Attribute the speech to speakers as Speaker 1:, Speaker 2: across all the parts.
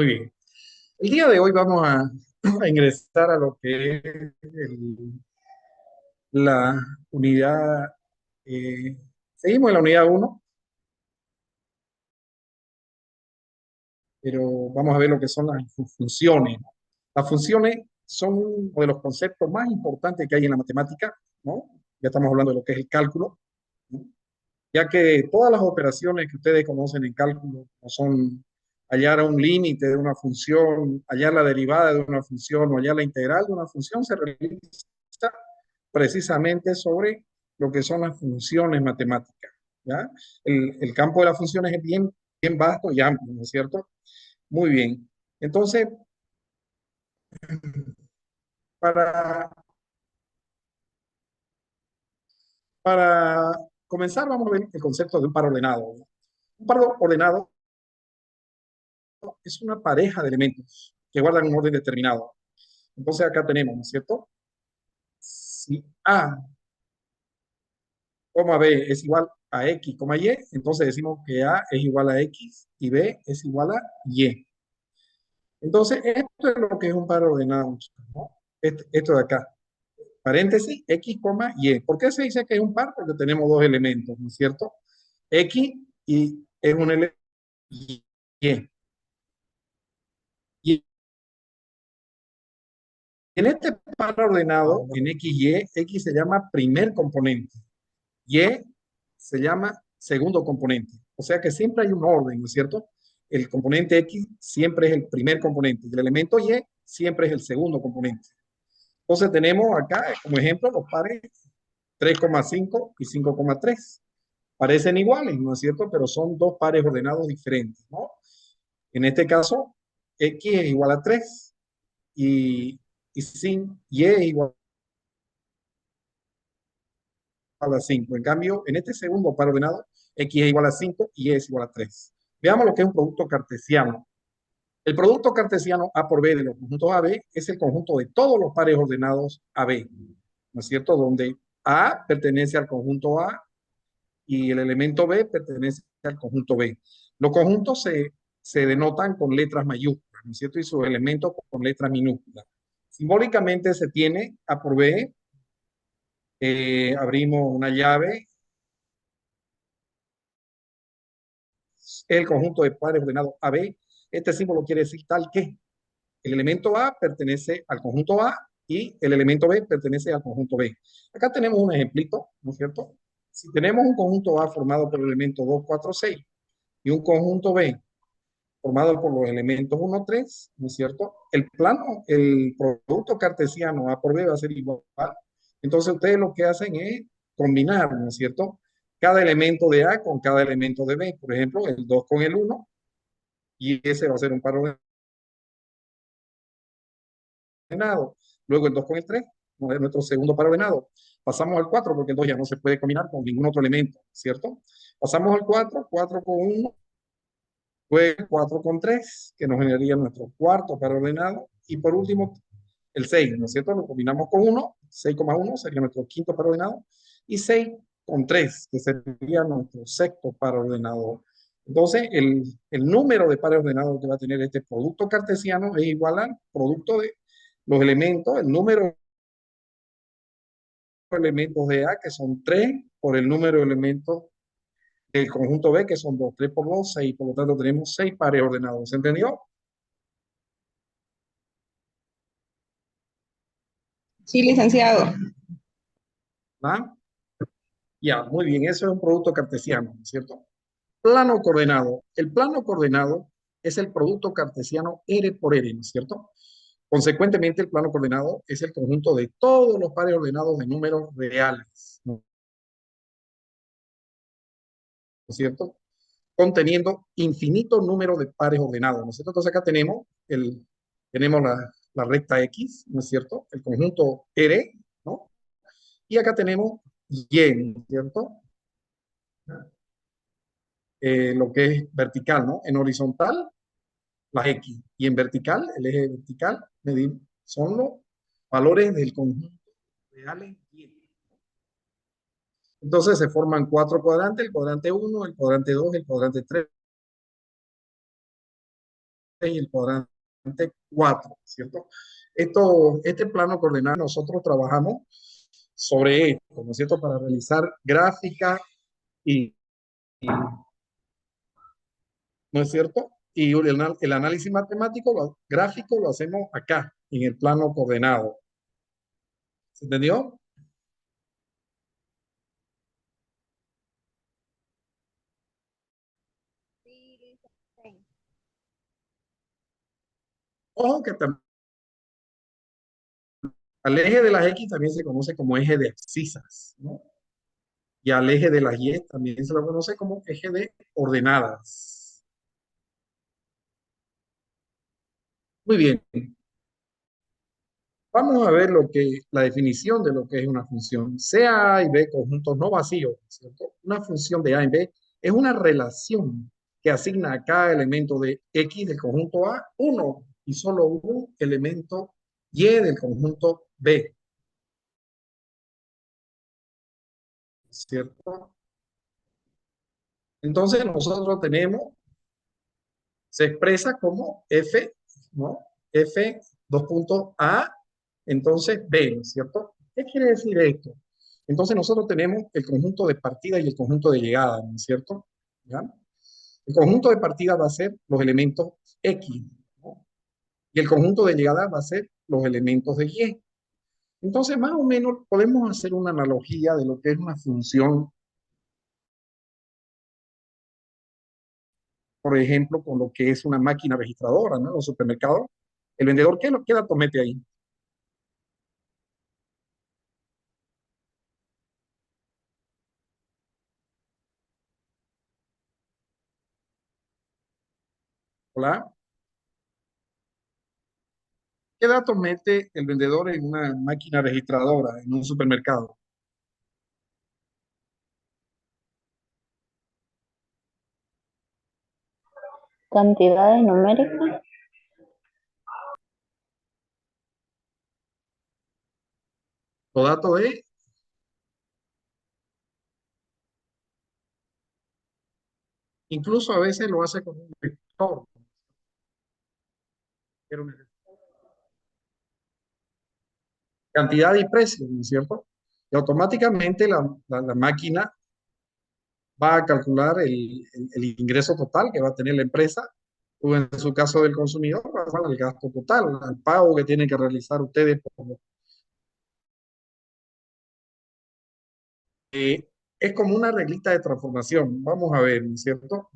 Speaker 1: Muy bien. El día de hoy vamos a ingresar a lo que es la unidad. eh, Seguimos en la unidad uno, pero vamos a ver lo que son las funciones. Las funciones son uno de los conceptos más importantes que hay en la matemática, ¿no? Ya estamos hablando de lo que es el cálculo, ¿no? Ya que todas las operaciones que ustedes conocen en cálculo, como son hallar un límite de una función, hallar la derivada de una función o hallar la integral de una función, se realiza precisamente sobre lo que son las funciones matemáticas. ¿Ya? El campo de las funciones es bien vasto y amplio, ¿no es cierto? Muy bien. Entonces, para, para comenzar, vamos a ver el concepto de un par ordenado. Un par ordenado es una pareja de elementos que guardan un orden determinado. Entonces acá tenemos, ¿no es cierto? Si A, B es igual a X, Y, entonces decimos que A es igual a X y B es igual a Y. Entonces, esto es lo que es un par ordenado, ¿no? Esto de acá, paréntesis, X, Y. ¿Por qué se dice que es un par? Porque tenemos dos elementos, ¿no es cierto? X y es un elemento Y. Y en este par ordenado, en X, Y, X se llama primer componente, Y se llama segundo componente. O sea que siempre hay un orden, ¿no es cierto? El componente X siempre es el primer componente y el elemento Y siempre es el segundo componente. Entonces tenemos acá como ejemplo los pares 3,5 y 5,3. Parecen iguales, ¿no es cierto? Pero son dos pares ordenados diferentes, ¿no? En este caso, X es igual a 3 y sin Y es igual a 5. En cambio, en este segundo par ordenado, X es igual a 5 y Y es igual a 3. Veamos lo que es un producto cartesiano. El producto cartesiano A por B de los conjuntos AB es el conjunto de todos los pares ordenados AB, ¿no es cierto? Donde A pertenece al conjunto A y el elemento B pertenece al conjunto B. Los conjuntos se denotan con letras mayúsculas, ¿no es cierto? Y sus elementos con letras minúsculas. Simbólicamente se tiene A por B, abrimos una llave, el conjunto de pares ordenados AB. Este símbolo quiere decir tal que el elemento A pertenece al conjunto A y el elemento B pertenece al conjunto B. Acá tenemos un ejemplito, ¿no es cierto? Si tenemos un conjunto A formado por el elemento 2, 4, 6 y un conjunto B formado por los elementos 1, 3, ¿no es cierto? El producto cartesiano A por B va a ser igual. Entonces ustedes lo que hacen es combinar, ¿no es cierto? Cada elemento de A con cada elemento de B. Por ejemplo, el 2 con el 1 y ese va a ser un par ordenado. Luego el 2 con el 3, nuestro segundo par ordenado. Pasamos al 4 porque el 2 ya no se puede combinar con ningún otro elemento, ¿cierto? Pasamos al 4, 4 con 1, luego 4 con 3, que nos generaría nuestro cuarto par ordenado. Y por último, el 6, ¿no es cierto? Lo combinamos con 1, 6,1 sería nuestro quinto par ordenado. Y 6 con 3, que sería nuestro sexto par ordenado. Entonces, el número de pares ordenados que va a tener este producto cartesiano es igual al producto de los elementos, el número de elementos de A, que son 3, por el número de elementos del conjunto B, que son 2, 3 por 2, 6. Por lo tanto, tenemos 6 pares ordenados. ¿Se entendió?
Speaker 2: Sí, licenciado.
Speaker 1: ¿Ah? Ya, muy bien. Eso es un producto cartesiano, ¿cierto? Plano coordenado. El plano coordenado es el producto cartesiano R por R, ¿no es cierto? Consecuentemente, el plano coordenado es el conjunto de todos los pares ordenados de números reales, ¿no es cierto? Conteniendo infinito número de pares ordenados, ¿no es cierto? Entonces acá tenemos la recta X, ¿no es cierto? El conjunto R, ¿no? Y acá tenemos Y, ¿no es cierto? Lo que es vertical, ¿no? En horizontal, las X. Y en vertical, el eje vertical, son los valores del conjunto reales Y. Entonces se forman cuatro cuadrantes, el cuadrante 1, el cuadrante 2, el cuadrante 3, y el cuadrante 4, ¿cierto? Este plano coordenado nosotros trabajamos sobre esto, ¿no es cierto? Para realizar gráfica y ¿no es cierto? Y el análisis matemático, gráfico, lo hacemos acá, en el plano coordenado. ¿Se entendió? Ojo que al eje de las X también se conoce como eje de abscisas, ¿no? Y al eje de las Y también se lo conoce como eje de ordenadas. Muy bien. Vamos a ver la definición de lo que es una función. Sea A y B conjuntos no vacíos, ¿cierto? Una función de A y B es una relación que asigna a cada elemento de X del conjunto A uno y solo un elemento Y del conjunto B, ¿cierto? Entonces nosotros tenemos, se expresa como F, ¿no? F, dos puntos A, entonces B, ¿no es cierto? ¿Qué quiere decir esto? Entonces nosotros tenemos el conjunto de partida y el conjunto de llegada, ¿no es cierto? ¿Ya? El conjunto de partida va a ser los elementos X, ¿no? Y el conjunto de llegada va a ser los elementos de Y. Entonces, más o menos podemos hacer una analogía de lo que es una función, por ejemplo, con lo que es una máquina registradora, ¿no? En los supermercados. El vendedor, ¿qué datos mete ahí? Hola. ¿Qué datos mete el vendedor en una máquina registradora, en un supermercado?
Speaker 2: Cantidades numéricas.
Speaker 1: Los datos de, incluso a veces lo hace con un vector, cantidad y precio, ¿no es cierto? Y automáticamente la máquina va a calcular el ingreso total que va a tener la empresa, o en su caso del consumidor, va a ser el gasto total, el pago que tienen que realizar ustedes. Eh, es como una reglita de transformación, vamos a ver, ¿no es cierto?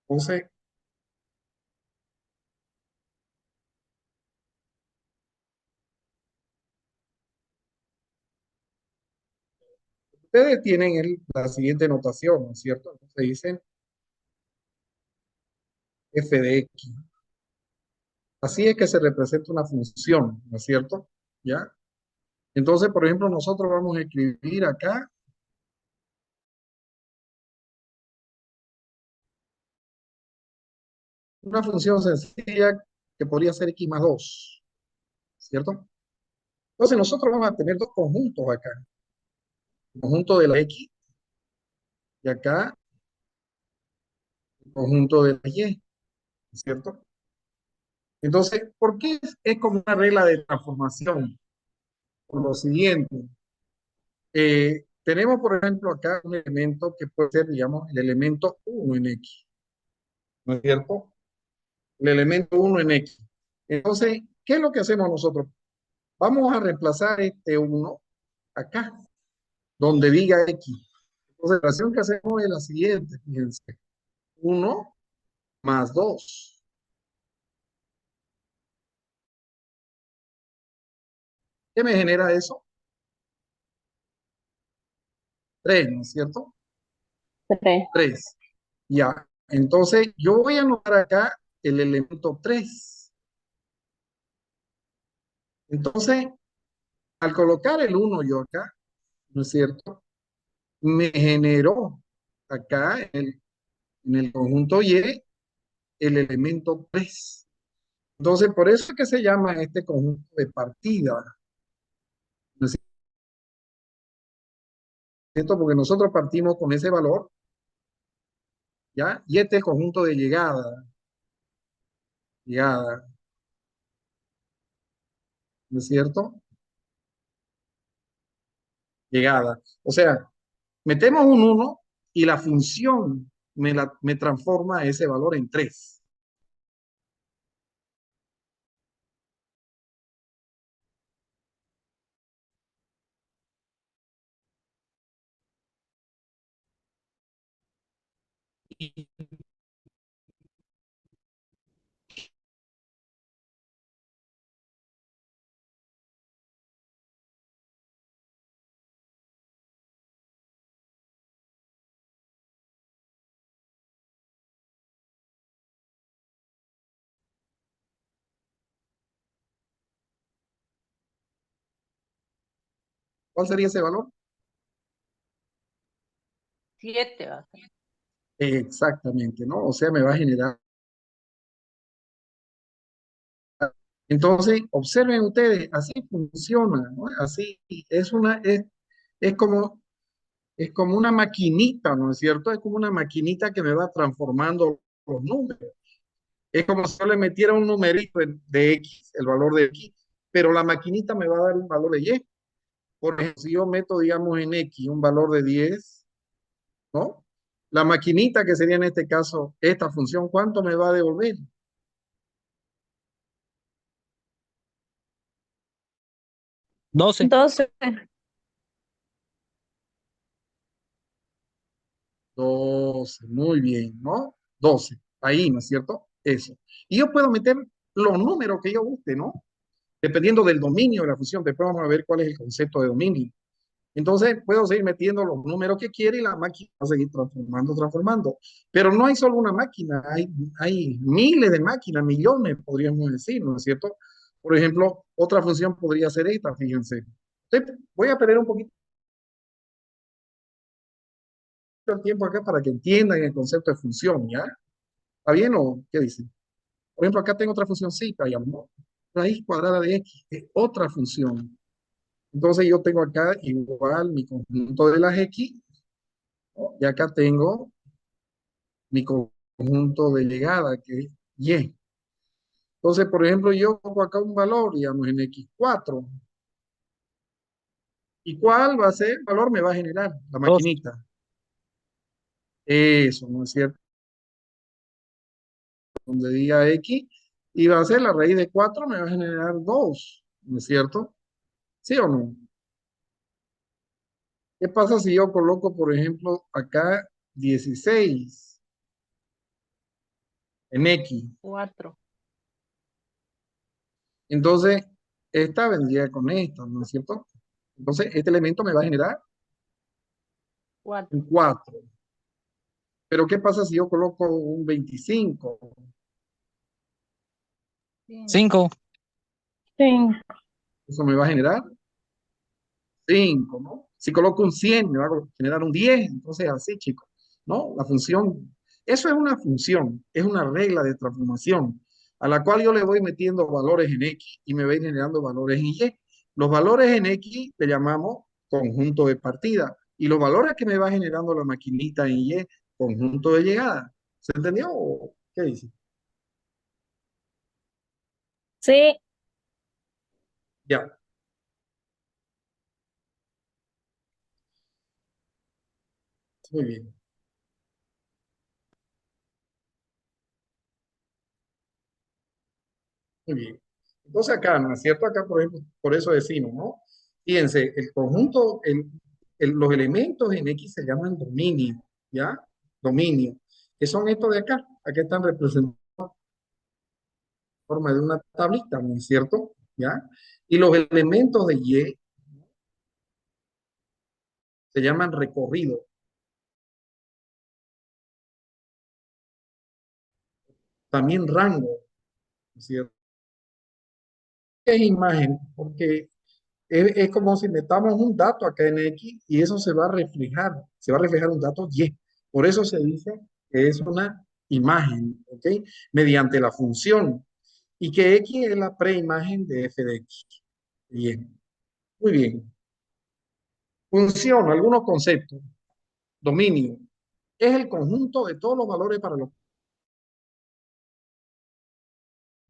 Speaker 1: Entonces, ustedes tienen la siguiente notación, ¿no es cierto? Entonces dicen f de x. Así es que se representa una función, ¿no es cierto? ¿Ya? Entonces, por ejemplo, nosotros vamos a escribir acá una función sencilla que podría ser x más 2, ¿cierto? Entonces nosotros vamos a tener dos conjuntos acá. El conjunto de la x y acá el conjunto de la y, ¿cierto? Entonces, ¿por qué es como una regla de transformación? Por lo siguiente, tenemos, por ejemplo, acá un elemento que puede ser, digamos, el elemento uno en x, ¿no es cierto? El elemento uno en x. Entonces, ¿qué es lo que hacemos nosotros? Vamos a reemplazar este uno acá, donde diga x. Entonces, la relación que hacemos es la siguiente, fíjense. Uno más 2. ¿Qué me genera eso? 3, ¿no es cierto?
Speaker 2: 3.
Speaker 1: 3. Ya. Entonces, yo voy a anotar acá el elemento 3. Entonces, al colocar el uno yo acá, ¿no es cierto? Me generó acá en el conjunto Y el elemento 3. Entonces, por eso es que se llama este conjunto de partida, ¿no es cierto? Porque nosotros partimos con ese valor, ¿ya? Y este es el conjunto de llegada. llegada, ¿no es cierto? Llegada. O sea, metemos un uno y la función me transforma ese valor en 3. ¿Cuál sería ese valor?
Speaker 3: 7 va a ser.
Speaker 1: Exactamente, ¿no? O sea, me va a generar. Entonces, observen ustedes, así funciona, ¿no? Así es como, es como una maquinita, ¿no es cierto? Es como una maquinita que me va transformando los números. Es como si yo le metiera un numerito de X, el valor de X, pero la maquinita me va a dar un valor de Y. Por ejemplo, si yo meto, digamos, en X un valor de 10, ¿no? La maquinita, que sería en este caso esta función, ¿cuánto me va a devolver?
Speaker 4: 12.
Speaker 2: 12.
Speaker 1: 12, muy bien, ¿no? 12, ahí, ¿no es cierto? Eso. Y yo puedo meter los números que yo guste, ¿no? Dependiendo del dominio de la función. Después vamos a ver cuál es el concepto de dominio. Entonces, puedo seguir metiendo los números que quiera y la máquina va a seguir transformando, transformando. Pero no hay solo una máquina, hay miles de máquinas, millones, podríamos decir, ¿no es cierto? Por ejemplo, otra función podría ser esta, fíjense. Entonces, voy a perder un poquito el tiempo acá para que entiendan el concepto de función, ¿ya? ¿Está bien o qué dicen? Por ejemplo, acá tengo otra funcióncita, llamamos raíz cuadrada de x, es otra función. Entonces yo tengo acá igual mi conjunto de las x, ¿no? Y acá tengo mi conjunto de llegada, que es y. Entonces, por ejemplo, yo pongo acá un valor, digamos, en x4. ¿Y cuál va a ser el valor? Me va a generar la
Speaker 4: 12.
Speaker 1: maquinita. Eso, ¿no es cierto? Donde diga x, y va a ser la raíz de 4, me va a generar 2, ¿no es cierto? ¿Sí o no? ¿Qué pasa si yo coloco, por ejemplo, acá 16 en X?
Speaker 3: 4.
Speaker 1: Entonces, esta vendría con esta, ¿no es cierto? Entonces, este elemento me va a generar
Speaker 3: 4.
Speaker 1: un 4. Pero ¿qué pasa si yo coloco un 25?
Speaker 4: 5.
Speaker 2: 5.
Speaker 1: Eso me va a generar 5, ¿no? Si coloco un 100, me va a generar un 10. Entonces, así, chicos, ¿no? La función, eso es una función, es una regla de transformación a la cual yo le voy metiendo valores en X y me voy generando valores en Y. Los valores en X le llamamos conjunto de partida y los valores que me va generando la maquinita en Y, conjunto de llegada. ¿Se entendió o qué dice?
Speaker 2: Sí.
Speaker 1: Ya, muy bien. Muy bien. Entonces acá, ¿no es cierto? Acá, por ejemplo, por eso decimos, ¿no? Fíjense, el conjunto, los elementos en X se llaman dominio, ¿ya? Dominio. ¿Qué son estos de acá? Aquí están representados en forma de una tablita, ¿no es cierto? ¿Ya? Y los elementos de Y se llaman recorrido, también rango, ¿no es cierto? Es imagen, porque es como si metamos un dato acá en X y eso se va a reflejar un dato Y. Por eso se dice que es una imagen, ¿ok? Mediante la función y que X es la preimagen de f de X. Bien, muy bien. Función, algunos conceptos. Dominio es el conjunto de todos los valores para los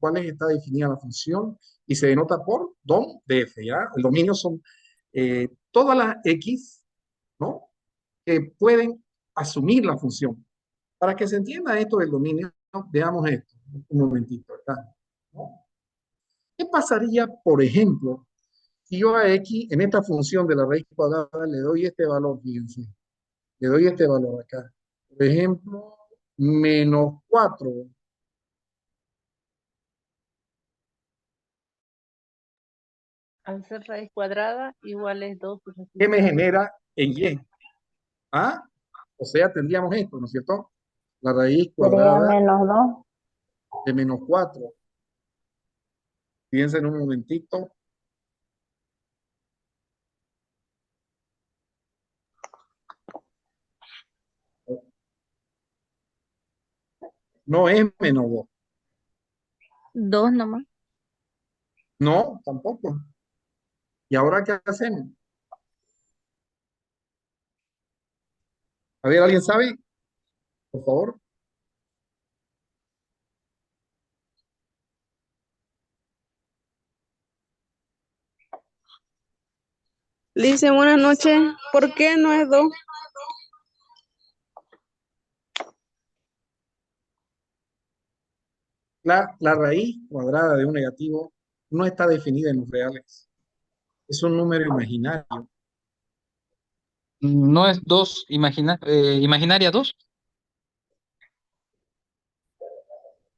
Speaker 1: cuales está definida la función y se denota por dom de f, ¿ya? El dominio son todas las x, ¿no? Que pueden asumir la función. Para que se entienda esto del dominio, veamos esto un momentito acá, ¿no? ¿Qué pasaría, por ejemplo, si yo a x en esta función de la raíz cuadrada le doy este valor, fíjense, le doy este valor acá? Por ejemplo, menos 4.
Speaker 3: Al ser raíz cuadrada, igual es 2.
Speaker 1: ¿Qué me genera en y? ¿Ah? O sea, tendríamos esto, ¿no es cierto? La raíz
Speaker 2: Sería
Speaker 1: cuadrada
Speaker 2: -2.
Speaker 1: de menos 4. Fíjense en un momentito. No es menos 2.
Speaker 3: 2 nomás.
Speaker 1: No, tampoco. ¿Y ahora qué hacemos? A ver, ¿alguien sabe? Por favor.
Speaker 5: Dice, buenas noches. ¿Por qué no es 2?
Speaker 1: La raíz cuadrada de un negativo no está definida en los reales. Es un número imaginario.
Speaker 4: ¿No es 2 imaginaria 2?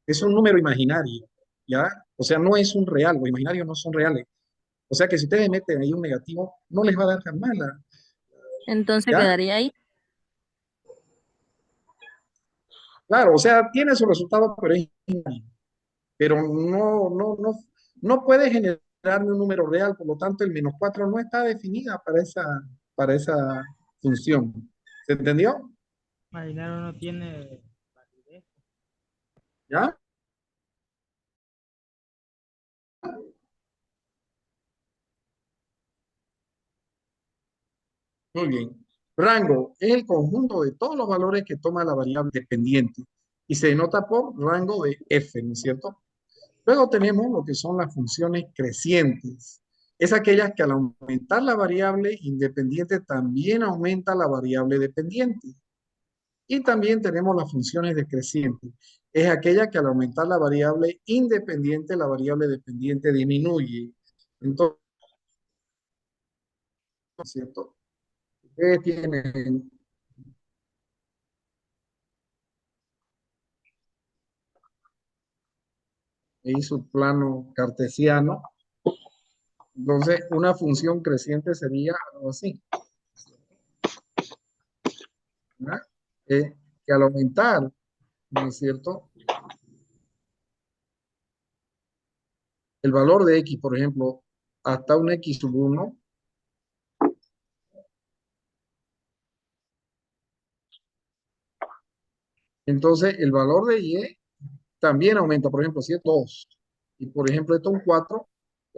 Speaker 1: Es un número imaginario, ¿ya? O sea, no es un real. Los imaginarios no son reales. O sea que si ustedes meten ahí un negativo, no les va a dar jamás
Speaker 3: Entonces
Speaker 1: ¿ya?
Speaker 3: quedaría ahí.
Speaker 1: Claro, o sea, tiene su resultado, pero es imaginario. Pero no puede generarme un número real, por lo tanto el menos 4 no está definida para esa función. ¿Se entendió?
Speaker 6: Imaginario no tiene validez.
Speaker 1: ¿Ya? Muy bien. Rango es el conjunto de todos los valores que toma la variable dependiente y se denota por rango de f, ¿no es cierto? Luego tenemos lo que son las funciones crecientes. Es aquellas que al aumentar la variable independiente también aumenta la variable dependiente. Y también tenemos las funciones decrecientes. Es aquella que al aumentar la variable independiente, la variable dependiente disminuye. Entonces, ¿cierto? Ustedes tienen ahí su plano cartesiano. Entonces, una función creciente sería algo así, ¿verdad? Que al aumentar, ¿no es cierto? El valor de x, por ejemplo, hasta un x sub 1, entonces el valor de y también aumenta. Por ejemplo, si es 2, y por ejemplo esto es un 4,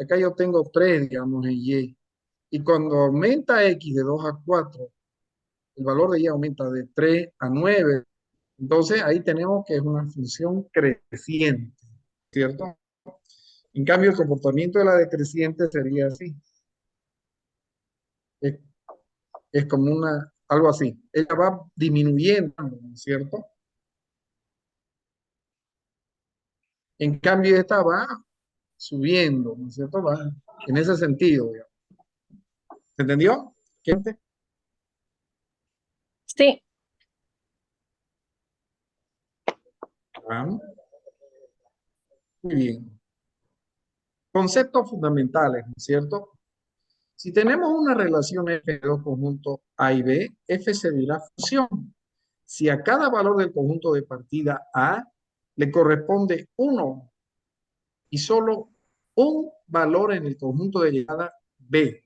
Speaker 1: acá yo tengo 3, digamos, en y. Y cuando aumenta x de 2 a 4, el valor de y aumenta de 3 a 9. Entonces ahí tenemos que es una función creciente, ¿cierto? En cambio, el comportamiento de la decreciente sería así. Es, es como algo así. Ella va disminuyendo, ¿no es cierto? En cambio, esta va subiendo, ¿no es cierto? Va en ese sentido, digamos. ¿Se entendió? Gente.
Speaker 2: Sí.
Speaker 1: Ah, muy bien. Conceptos fundamentales, ¿no es cierto? Si tenemos una relación F de dos conjuntos A y B, F se dirá función. Si a cada valor del conjunto de partida A le corresponde uno y solo un valor en el conjunto de llegada B.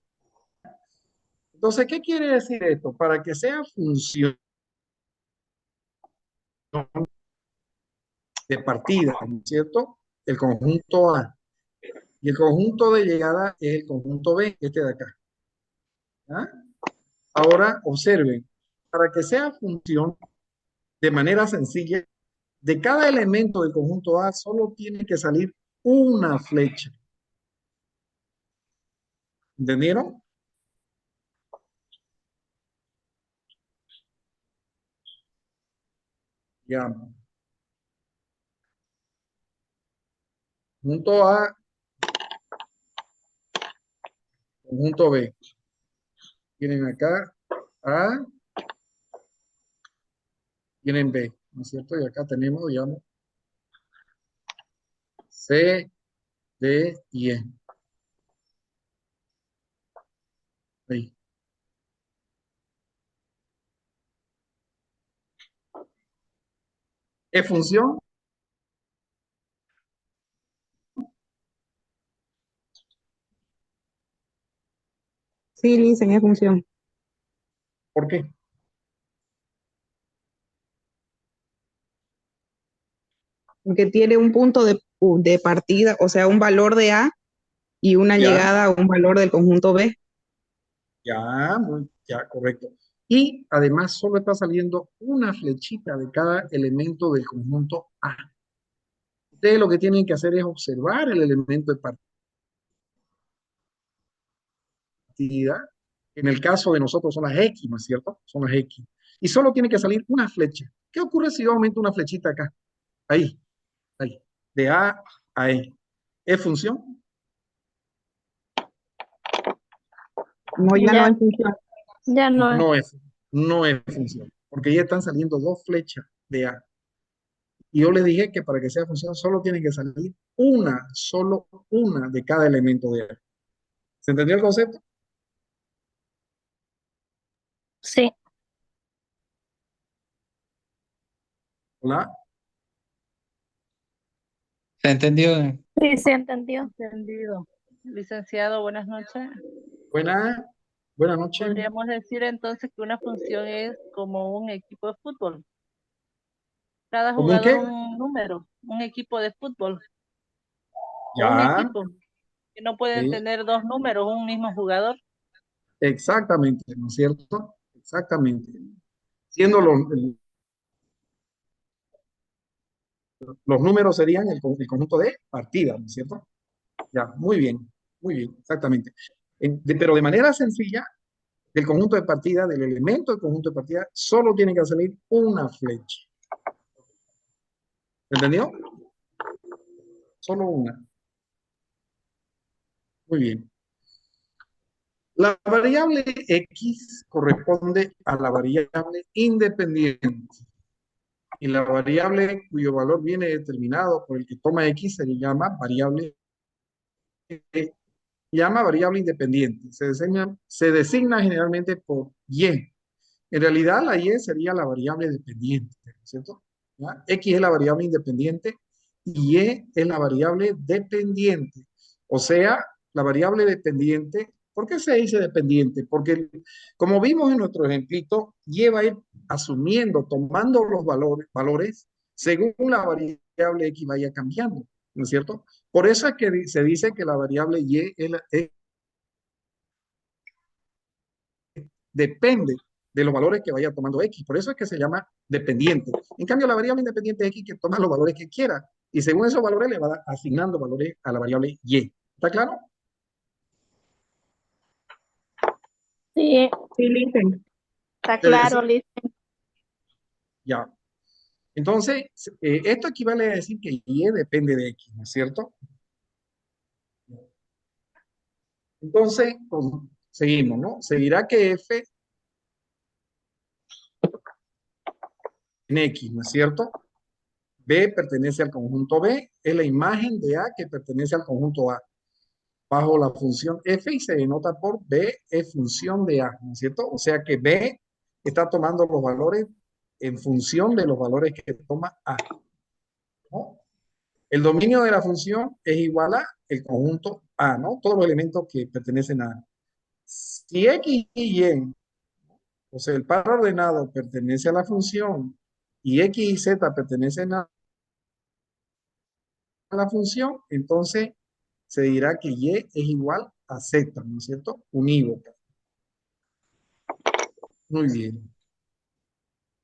Speaker 1: Entonces, ¿qué quiere decir esto? Para que sea función de partida, ¿no es cierto? El conjunto A. Y el conjunto de llegada es el conjunto B, este de acá. ¿Ah? Ahora, observen, para que sea función de manera sencilla, de cada elemento del conjunto A solo tiene que salir una flecha. ¿Entendieron? Ya. Conjunto A, conjunto B. Tienen acá A, tienen B, ¿no es cierto? Y acá tenemos, digamos, C, D y E. Ahí. ¿Es función?
Speaker 5: Sí, Linsen, es función.
Speaker 1: ¿Por qué?
Speaker 5: Porque tiene un punto de partida, o sea, un valor de A y una
Speaker 1: Ya,
Speaker 5: llegada a un valor del conjunto B.
Speaker 1: ya, correcto. Y además solo está saliendo una flechita de cada elemento del conjunto A. Ustedes lo que tienen que hacer es observar el elemento de partida. En el caso de nosotros son las X, ¿no es cierto? Son las X. Y solo tiene que salir una flecha. ¿Qué ocurre si yo aumento una flechita acá? Ahí, ahí. De A a E. ¿Es función?
Speaker 5: No, ya no
Speaker 2: Ya,
Speaker 5: es función.
Speaker 2: ya no es.
Speaker 1: No es, no es función. Porque ya están saliendo dos flechas de A. Y yo les dije que para que sea función solo tiene que salir una, solo una de cada elemento de A. ¿Se entendió el concepto?
Speaker 2: Sí,
Speaker 1: Hola.
Speaker 4: ¿Se entendió?
Speaker 2: sí, se entendió.
Speaker 3: Entendido. Licenciado, buenas noches.
Speaker 1: Buena, buena noche.
Speaker 3: Podríamos decir entonces que una función es como un equipo de fútbol. Cada
Speaker 1: ¿Cómo un
Speaker 3: jugador
Speaker 1: qué?
Speaker 3: un número, un equipo de fútbol o un
Speaker 1: Ya,
Speaker 3: equipo que no pueden
Speaker 1: sí,
Speaker 3: tener dos números, un mismo jugador.
Speaker 1: exactamente, ¿no es cierto? Exactamente. Siendo los números serían el conjunto de partidas, ¿no es cierto? Ya, muy bien, exactamente. Pero de manera sencilla, del conjunto de partida, del elemento del conjunto de partida, solo tiene que salir una flecha. ¿Entendió? Solo una. Muy bien. La variable X corresponde a la variable independiente. Y la variable cuyo valor viene determinado por el que toma X se le llama variable independiente. Se designa generalmente por Y. En realidad la Y sería la variable dependiente, ¿cierto? ¿Ya? X es la variable independiente y Y es la variable dependiente. O sea, la variable dependiente, ¿por qué se dice dependiente? Porque como vimos en nuestro ejemplito, Y va a ir asumiendo, tomando los valores según la variable X vaya cambiando, ¿no es cierto? Por eso es que se dice que la variable Y depende de los valores que vaya tomando X. Por eso es que se llama dependiente. En cambio, la variable independiente X que toma los valores que quiera. Y según esos valores le va asignando valores a la variable Y. ¿Está claro?
Speaker 2: Sí,
Speaker 5: Sí, Linsen.
Speaker 2: está
Speaker 1: Se
Speaker 2: claro,
Speaker 1: decía,
Speaker 2: Liz.
Speaker 1: ya. Entonces, esto equivale a decir que Y depende de X, ¿no es cierto? Entonces, seguimos, ¿no? Seguirá que F en X, ¿no es cierto? B pertenece al conjunto B, es la imagen de A que pertenece al conjunto A, bajo la función F y se denota por B es función de A, ¿no es cierto? O sea que B está tomando los valores en función de los valores que toma A, ¿no? El dominio de la función es igual a el conjunto A, ¿no? Todos los elementos que pertenecen a A. Si X y Y, o sea, el par ordenado pertenece a la función y X y Z pertenecen a la función, entonces se dirá que Y es igual a Z, ¿no es cierto? Unívoca. Muy bien.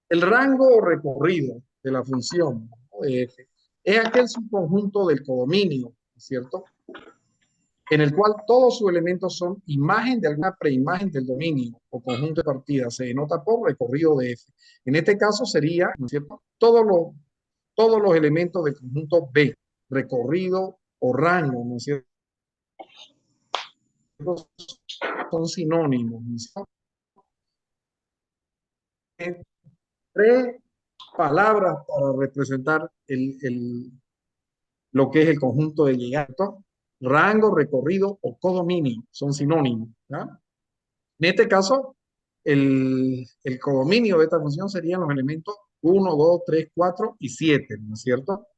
Speaker 1: El rango o recorrido de la función, ¿no? de f es aquel subconjunto del codominio, ¿no ¿cierto? En el cual todos sus elementos son imagen de alguna preimagen del dominio o conjunto de partidas. Se denota por recorrido de F. En este caso sería, ¿no es cierto?, todos los elementos del conjunto B, recorrido o rango, ¿no es cierto?, son sinónimos, ¿no es cierto? Tres palabras para representar lo que es el conjunto de llegada. Rango, recorrido o codominio son sinónimos, ¿ya? En este caso, el codominio de esta función serían los elementos 1, 2, 3, 4 y 7, ¿no es cierto?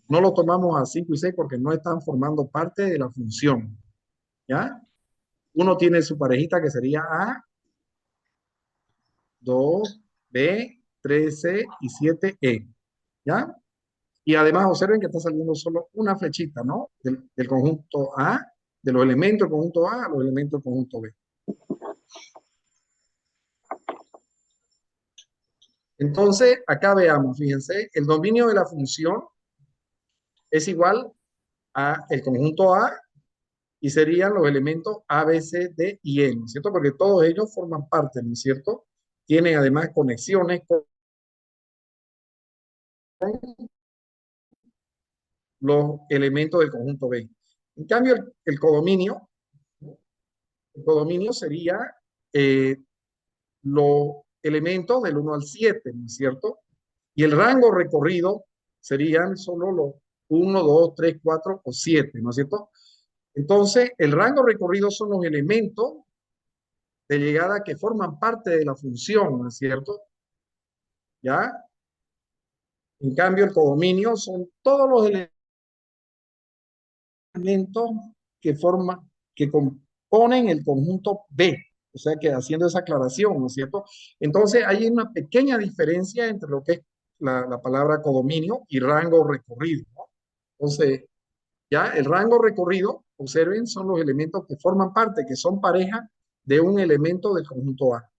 Speaker 1: No lo tomamos a 5 y 6 porque no están formando parte de la función, ¿ya? Uno tiene su parejita que sería A, 2, B, 3C y 7E, ¿ya? Y además observen que está saliendo solo una flechita, ¿no? Del conjunto A, de los elementos del conjunto A a los elementos del conjunto B. Entonces, acá veamos, fíjense, el dominio de la función es igual a el conjunto A y serían los elementos A, B, C, D y E, ¿no es cierto? Porque todos ellos forman parte, ¿no es cierto? Tienen además conexiones con los elementos del conjunto B. En cambio, el codominio sería los elementos del 1 al 7, ¿no es cierto? Y el rango recorrido serían solo los 1, 2, 3, 4 o 7, ¿no es cierto? Entonces, el rango recorrido son los elementos de llegada que forman parte de la función, ¿no es cierto? ¿Ya? En cambio, el codominio son todos los elementos que componen el conjunto B. O sea que haciendo esa aclaración, ¿no es cierto? Entonces, hay una pequeña diferencia entre lo que es la palabra codominio y rango recorrido, ¿no? Entonces, ya el rango recorrido, observen, son los elementos que forman parte, que son pareja de un elemento del conjunto A.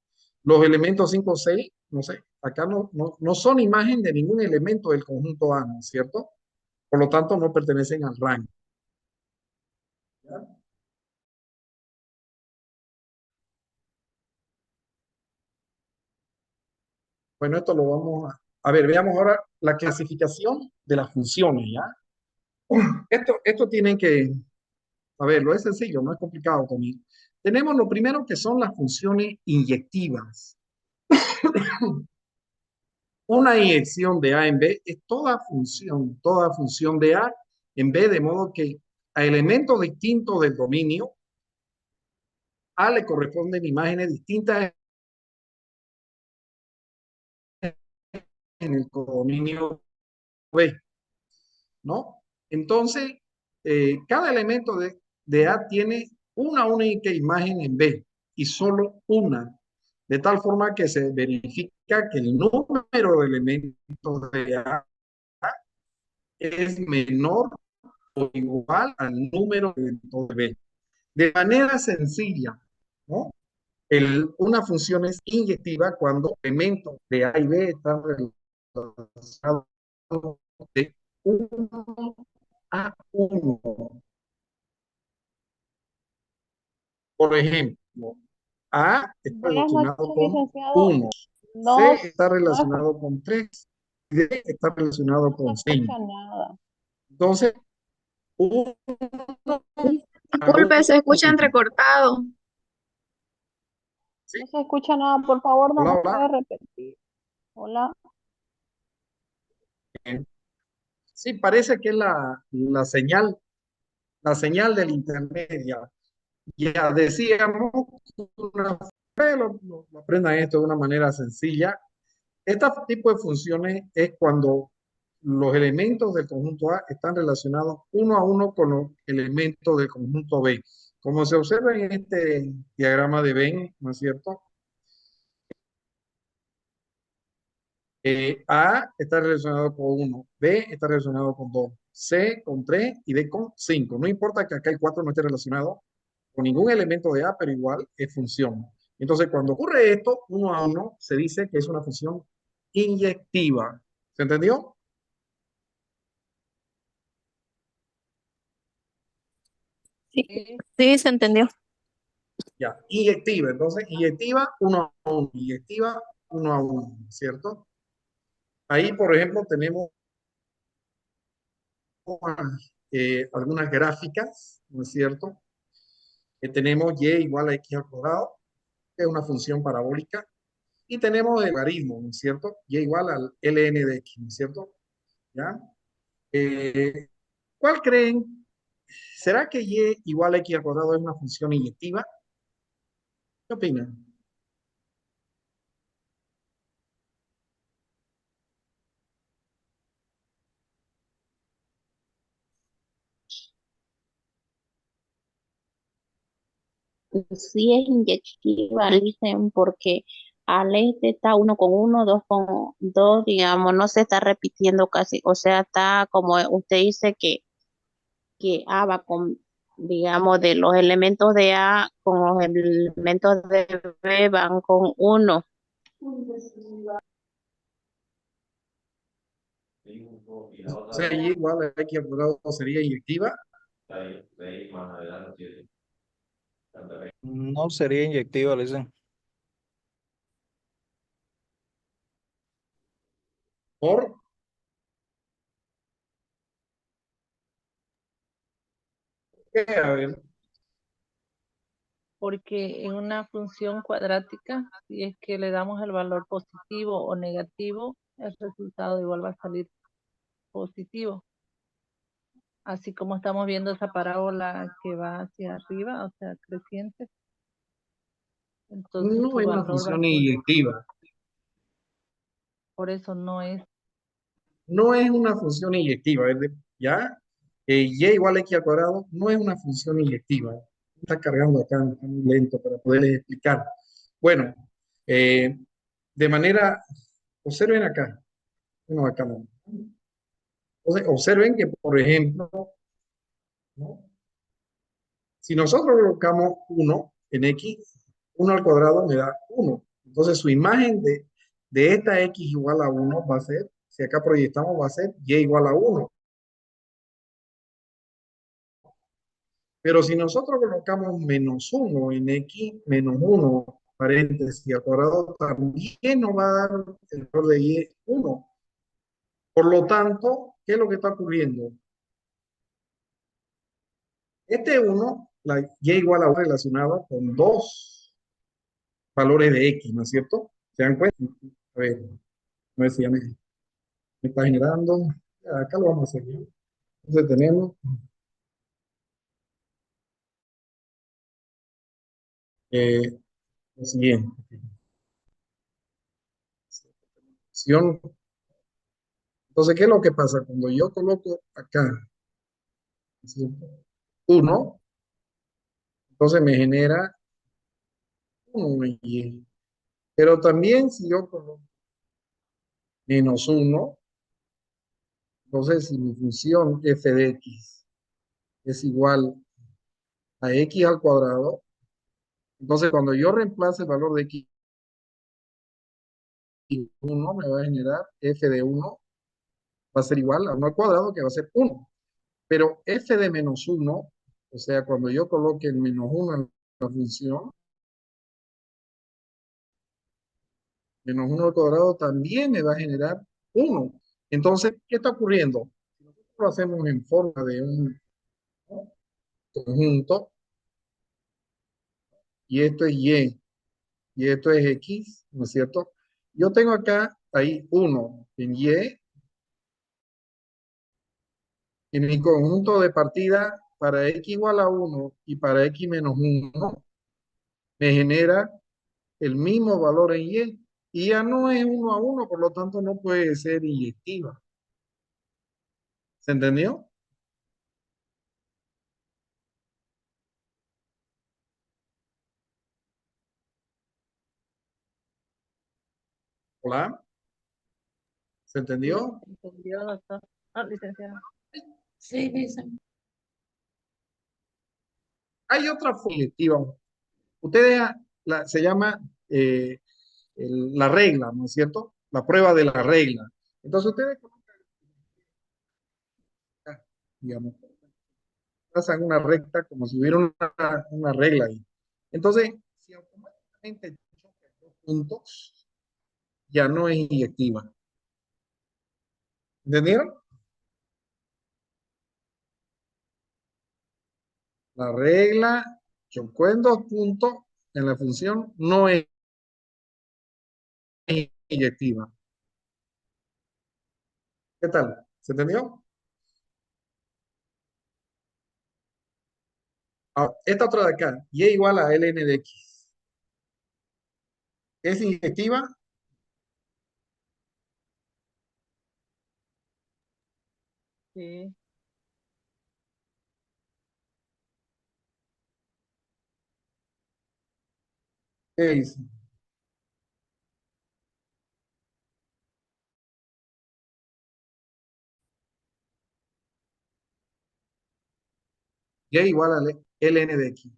Speaker 1: Los elementos 5, 6, no sé, acá no son imagen de ningún elemento del conjunto A, ¿no es cierto? Por lo tanto, no pertenecen al rango. ¿Ya? Bueno, esto lo vamos a ver. Veamos ahora la clasificación de las funciones, ¿ya? Esto tienen que, a ver, lo es sencillo, no es complicado conmigo. Tenemos lo primero que son las funciones inyectivas. Una inyección de A en B es toda función de A en B, de modo que a elementos distintos del dominio A le corresponden imágenes distintas en el codominio B, ¿no? Entonces, cada elemento de A tiene una única imagen en B y solo una, de tal forma que se verifica que el número de elementos de A es menor o igual al número de elementos de B. De manera sencilla, ¿no? Una función es inyectiva cuando elementos de A y B están relacionados de 1 a 1. Por ejemplo, A está
Speaker 3: Buenas noches,
Speaker 1: relacionado con
Speaker 3: licenciado.
Speaker 1: 1,
Speaker 3: No,
Speaker 1: C está relacionado con 3, D está relacionado con
Speaker 3: no se
Speaker 1: 5.
Speaker 3: escucha nada.
Speaker 1: Entonces, 1 a
Speaker 2: Disculpe, se escucha
Speaker 1: 1.
Speaker 2: entrecortado.
Speaker 1: ¿Sí?
Speaker 3: No se escucha nada, por favor, no
Speaker 1: Hola,
Speaker 3: me
Speaker 1: hola.
Speaker 3: puede repetir. Hola.
Speaker 1: Sí, parece que es la señal del internet ya. Ya decíamos, lo aprendan esto de una manera sencilla. Este tipo de funciones es cuando los elementos del conjunto A están relacionados uno a uno con los elementos del conjunto B. Como se observa en este diagrama de Venn, ¿no es cierto? A está relacionado con 1, B está relacionado con 2, C con 3 y D con 5. No importa que acá el 4 no esté relacionado con ningún elemento de A, pero igual es función. Entonces, cuando ocurre esto, uno a uno, se dice que es una función inyectiva. ¿Se entendió?
Speaker 2: Sí,
Speaker 3: Sí,
Speaker 2: sí, se entendió.
Speaker 1: Ya, inyectiva. Entonces, inyectiva 1 a 1, inyectiva 1 a 1, ¿cierto? Ahí, por ejemplo, tenemos algunas gráficas, ¿no es cierto? Tenemos y igual a x al cuadrado, que es una función parabólica, y tenemos el logaritmo, ¿no es cierto? Y igual al ln de x, ¿no es cierto? ¿Ya? Eh, ¿Cuál creen? ¿Será que y igual a x al cuadrado es una función inyectiva? ¿Qué opinan?
Speaker 7: Sí es inyectiva, dicen, porque al este está 1 con 1, 2 con 2, digamos, no se está repitiendo casi, o sea, está como usted dice que A va con, digamos, de los elementos de A con los elementos de B van con 1.
Speaker 1: O sea, y igual a x al cuadrado sería inyectiva.
Speaker 8: No sería inyectiva, le dicen.
Speaker 1: ¿Por qué? A ver,
Speaker 3: porque en una función cuadrática, si es que le damos el valor positivo o negativo, el resultado igual va a salir positivo. Así como estamos viendo esa parábola que va hacia arriba, o sea, creciente, entonces
Speaker 1: no
Speaker 3: su
Speaker 1: es una
Speaker 3: valor va a
Speaker 1: función
Speaker 3: ser,
Speaker 1: inyectiva.
Speaker 3: por eso no es.
Speaker 1: No es una función inyectiva, ¿ya? Y igual a x al cuadrado no es una función inyectiva. Está cargando acá, está muy lento para poderles explicar. Bueno, eh, de manera, observen acá. Bueno, acá no. Observen que, por ejemplo, ¿no? Si nosotros colocamos 1 en x, 1 al cuadrado me da 1. Entonces su imagen de esta x igual a 1 va a ser, si acá proyectamos, va a ser y igual a 1. Pero si nosotros colocamos -1 en x, -1, paréntesis, al cuadrado, también nos va a dar el valor de y 1. Por lo tanto, ¿qué es lo que está ocurriendo? Este 1, la y igual a 1 relacionada con dos valores de x, ¿no es cierto? ¿Se dan cuenta? A ver, a ver si ya me está generando. Acá lo vamos a hacer bien. Entonces tenemos lo siguiente. Entonces, ¿qué es lo que pasa? Cuando yo coloco acá 1, entonces me genera 1 y pero también si yo coloco -1, entonces si mi función f de x es igual a x al cuadrado, entonces cuando yo reemplace el valor de x 1 me va a generar f de 1 va a ser igual a 1 al cuadrado, que va a ser 1. Pero f de -1, o sea, cuando yo coloque el -1 en la función, -1 al cuadrado también me va a generar 1. Entonces, ¿qué está ocurriendo? Si nosotros lo hacemos en forma de un conjunto, y esto es y esto es x, ¿no es cierto? Yo tengo acá, ahí 1 en y, en mi conjunto de partida para x igual a 1 y para x menos 1, me genera el mismo valor en y ya no es 1 a 1, por lo tanto no puede ser inyectiva. ¿Se entendió? ¿Hola? ¿Se entendió?
Speaker 3: ¿Entendió, doctor? Ah, licenciada.
Speaker 2: Sí, dicen.
Speaker 1: Hay otra forma inyectiva. Ustedes, se llama la regla, ¿no es cierto? La prueba de la regla. Entonces ustedes colocan, digamos, trazan una recta como si hubiera una regla ahí. Entonces, si automáticamente chocan dos puntos, ya no es inyectiva. ¿Entendieron? La regla chocó en dos puntos en la función, no es inyectiva. ¿Qué tal? ¿Se entendió? Ahora, esta otra de acá, y igual a ln de x. ¿Es inyectiva?
Speaker 3: Sí.
Speaker 1: ¿Qué dice? Y igual a ln de x.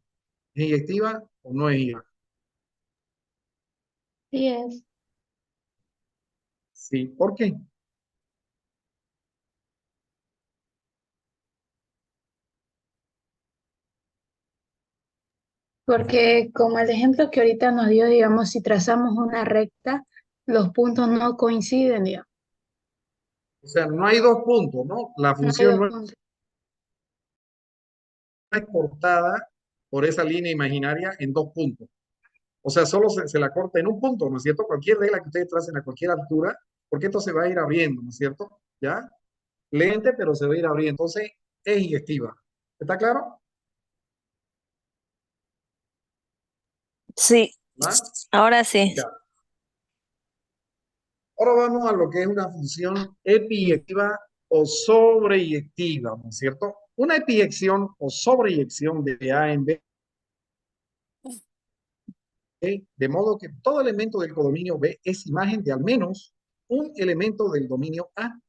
Speaker 1: ¿Es inyectiva o no es inyectiva?
Speaker 2: Sí es.
Speaker 1: Sí. ¿Por qué?
Speaker 2: Porque como el ejemplo que ahorita nos dio, digamos, si trazamos una recta, los puntos no coinciden, digamos.
Speaker 1: O sea, no hay dos puntos, ¿no? La
Speaker 2: No hay
Speaker 1: función
Speaker 2: dos
Speaker 1: no
Speaker 2: puntos.
Speaker 1: es cortada por esa línea imaginaria en dos puntos. O sea, solo se la corta en un punto, ¿no es cierto? Cualquier regla que ustedes tracen a cualquier altura, porque esto se va a ir abriendo, ¿no es cierto? ¿Ya? Lente, pero se va a ir abriendo. Entonces, es inyectiva. ¿Está claro?
Speaker 2: Sí,
Speaker 1: ¿Va?
Speaker 2: ahora sí.
Speaker 1: Ya. Ahora vamos a lo que es una función epiyectiva o sobreyectiva, ¿no es cierto? Una epiyección o sobreyección de A en B, de modo que todo elemento del codominio B es imagen de al menos un elemento del dominio A.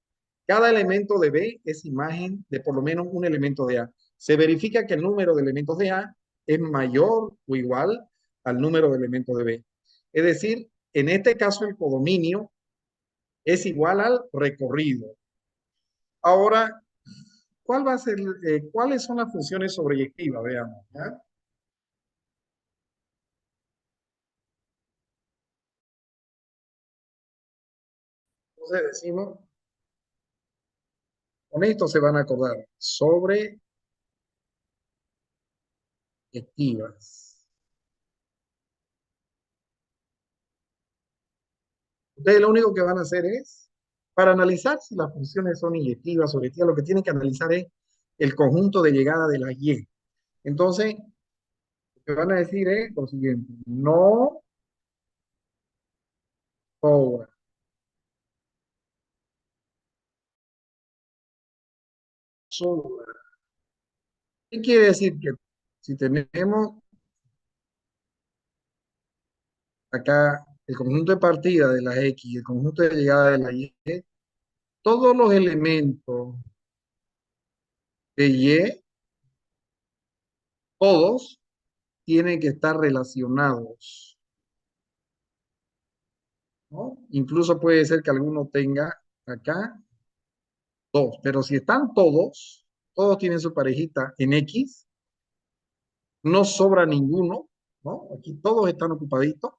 Speaker 1: Cada elemento de B es imagen de por lo menos un elemento de A. Se verifica que el número de elementos de A es mayor o igual al número de elementos de B. Es decir, en este caso el codominio es igual al recorrido. Ahora, ¿cuál va a ser, cuáles son las funciones sobreyectivas? Veamos. ¿Ya? Entonces decimos, con esto se van a acordar, sobreyectivas. Ustedes lo único que van a hacer es, para analizar si las funciones son inyectivas o sobreyectivas, lo que tienen que analizar es el conjunto de llegada de la Y. Entonces, lo que van a decir es lo siguiente, no sobra. Sobra. ¿Qué quiere decir? Que si tenemos acá el conjunto de partida de la X y el conjunto de llegada de la Y, todos los elementos de Y, todos tienen que estar relacionados, ¿no? Incluso puede ser que alguno tenga acá dos, pero si están todos tienen su parejita en X, no sobra ninguno, ¿no? Aquí todos están ocupaditos.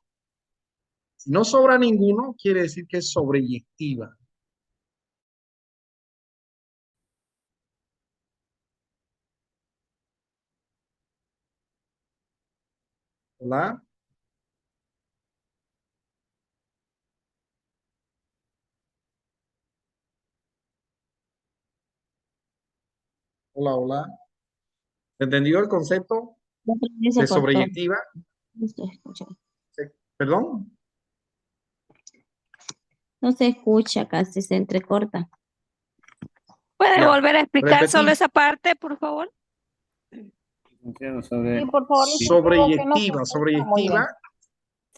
Speaker 1: Si no sobra ninguno, quiere decir que es sobreyectiva. Hola, hola. ¿Entendió el concepto
Speaker 7: Se
Speaker 1: de
Speaker 7: cortó.
Speaker 1: sobreyectiva?
Speaker 7: No se escucha.
Speaker 1: ¿Perdón?
Speaker 7: No se escucha, casi se entrecorta.
Speaker 2: ¿Puede
Speaker 1: Ya.
Speaker 2: volver a explicar solo
Speaker 1: Repetí.
Speaker 2: esa parte, por favor?
Speaker 7: Sí, por favor, explíquelo que no se escucha muy bien.
Speaker 1: Sobreyectiva,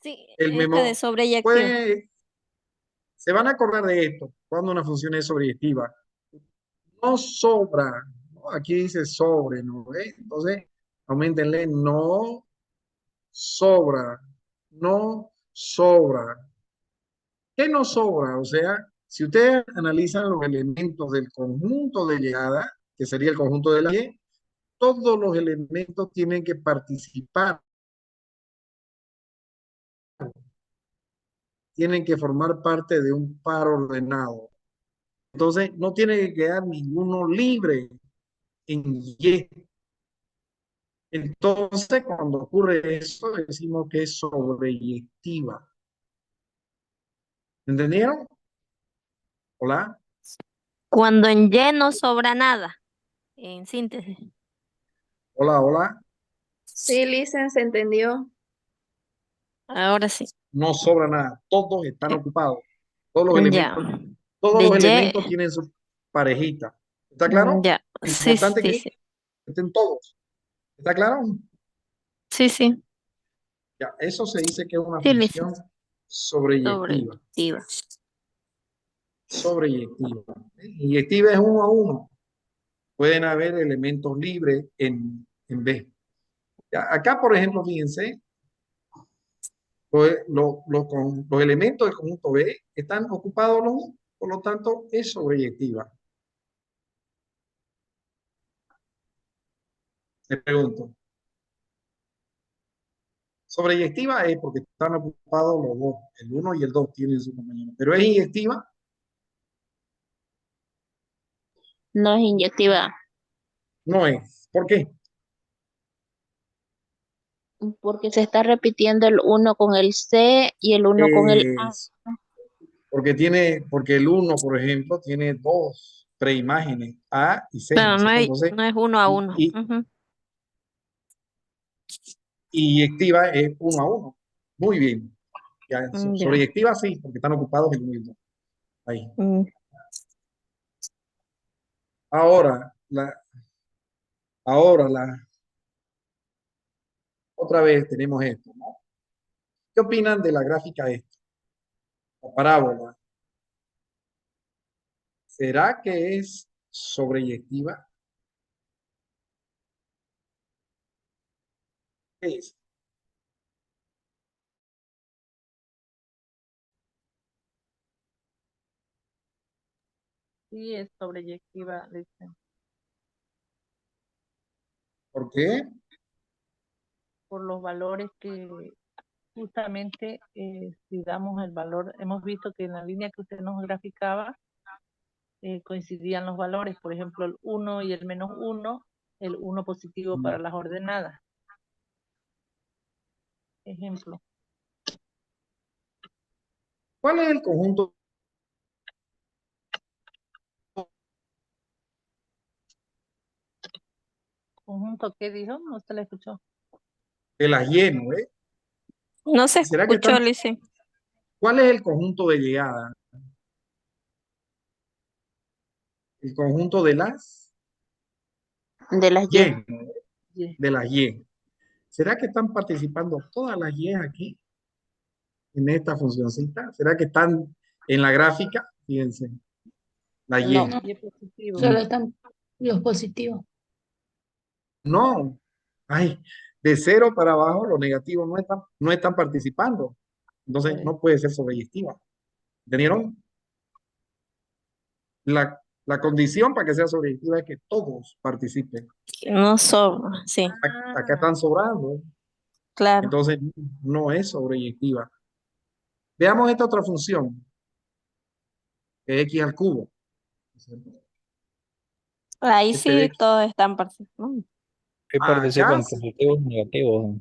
Speaker 2: Sí,
Speaker 1: el
Speaker 2: esta de
Speaker 1: memo
Speaker 2: sobreyectiva.
Speaker 1: puede, se van a acordar de esto cuando una función es sobreyectiva. No sobra, ¿no? Aquí dice sobre, ¿no? Entonces, aumentenle, no sobra, no sobra. ¿Qué no sobra? O sea, si ustedes analizan los elementos del conjunto de llegada, que sería el conjunto de la Y, todos los elementos tienen que participar, tienen que formar parte de un par ordenado. Entonces, no tiene que quedar ninguno libre en Y. Entonces, cuando ocurre eso, decimos que es sobreyectiva. ¿Entendieron? Hola,
Speaker 9: Cuando en Y no sobra nada, en síntesis.
Speaker 1: hola, hola.
Speaker 10: Sí, Licen, se entendió.
Speaker 9: Ahora sí.
Speaker 1: No sobra nada. Todos están ocupados. Todos los
Speaker 9: Ya.
Speaker 1: elementos
Speaker 9: De
Speaker 1: tienen su parejita. ¿Está
Speaker 9: Y,
Speaker 1: claro?
Speaker 9: ya.
Speaker 1: Lo
Speaker 9: Sí,
Speaker 1: importante
Speaker 9: sí,
Speaker 1: que
Speaker 9: sí.
Speaker 1: estén todos. ¿Está claro?
Speaker 9: Sí, sí.
Speaker 1: Ya, eso se dice que es una
Speaker 9: Sí, Lice.
Speaker 1: función sobreyectiva.
Speaker 9: Sobreyectiva.
Speaker 1: Sobreyectiva. Inyectiva es 1 a 1. Pueden haber elementos libres en B. Ya, acá, por ejemplo, fíjense, los elementos del conjunto B están ocupados los dos, por lo tanto, es sobreyectiva. Le pregunto. Sobreyectiva es porque están ocupados los dos. El 1 y el 2 tienen su compañero. Pero es inyectiva.
Speaker 7: No es inyectiva,
Speaker 1: No es. ¿Por qué?
Speaker 7: porque se está repitiendo el 1 con el C y el 1 con el A.
Speaker 1: Es porque el 1, por ejemplo, tiene dos preimágenes, A y C, ¿no
Speaker 9: Claro,
Speaker 1: es cierto? Entonces,
Speaker 9: no es 1 a 1.
Speaker 1: y inyectiva es 1 a 1. Muy bien. Ya,
Speaker 9: Ya.
Speaker 1: sobreyectiva sí, porque están ocupados el 1 y el 2. Ahí. Ahora, otra vez tenemos esto, ¿no? ¿Qué opinan de la gráfica esta? La parábola. ¿Será que es sobreyectiva? ¿Qué es?
Speaker 3: Sí, es sobreyectiva, Lice.
Speaker 1: ¿Por qué?
Speaker 3: Por los valores que justamente si damos el valor, hemos visto que en la línea que usted nos graficaba coincidían los valores, por ejemplo el 1 y el -1, el 1 positivo para las ordenadas. Ejemplo.
Speaker 1: ¿Cuál es el conjunto?
Speaker 3: ¿Conjunto qué dijo? No se le escuchó.
Speaker 1: De las Y, ¿no ve?
Speaker 9: No se
Speaker 1: ¿Será que
Speaker 9: escuchó, Lice.
Speaker 1: ¿Cuál es el conjunto de llegada? El conjunto de las
Speaker 7: De las
Speaker 1: Y,
Speaker 7: Y.
Speaker 1: ¿no ve? De las Y. ¿Será que están participando todas las Y aquí en esta funcioncita? ¿Será que están en la gráfica? Fíjense, la Y.
Speaker 7: No.
Speaker 2: No,
Speaker 3: Y es positivo.
Speaker 2: solo están los positivos.
Speaker 1: No. Ay, de 0 para abajo los negativos no están participando. Entonces no puede ser sobreyectiva. ¿Entendieron? La condición para que sea sobreyectiva es que todos participen.
Speaker 9: No sobra, sí,
Speaker 1: Acá están sobrando.
Speaker 9: claro.
Speaker 1: Entonces no es sobreyectiva. Veamos esta otra función. X al cubo.
Speaker 9: Ahí
Speaker 1: Este de
Speaker 9: sí
Speaker 1: X.
Speaker 9: todos están participando.
Speaker 8: Que
Speaker 1: Acá
Speaker 8: participan positivos y negativos.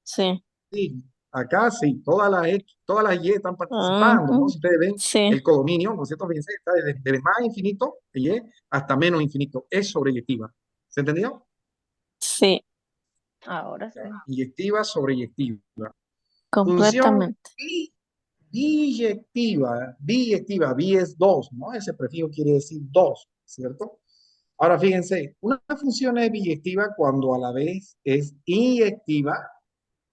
Speaker 9: Sí.
Speaker 1: sí, acá sí, todas las Y están participando, ¿no? Si ustedes ven
Speaker 9: Sí,
Speaker 1: el codominio, ¿no es cierto? Fíjense, está desde más infinito, Y, hasta menos infinito. Es sobreyectiva. ¿Se entendió?
Speaker 9: sí,
Speaker 3: Ahora sí.
Speaker 1: Inyectiva, sobreyectiva. Función
Speaker 9: completamente.
Speaker 1: biyectiva. Biyectiva, bi es 2, ¿no? Ese prefijo quiere decir 2, ¿cierto? Ahora fíjense, una función es biyectiva cuando a la vez es inyectiva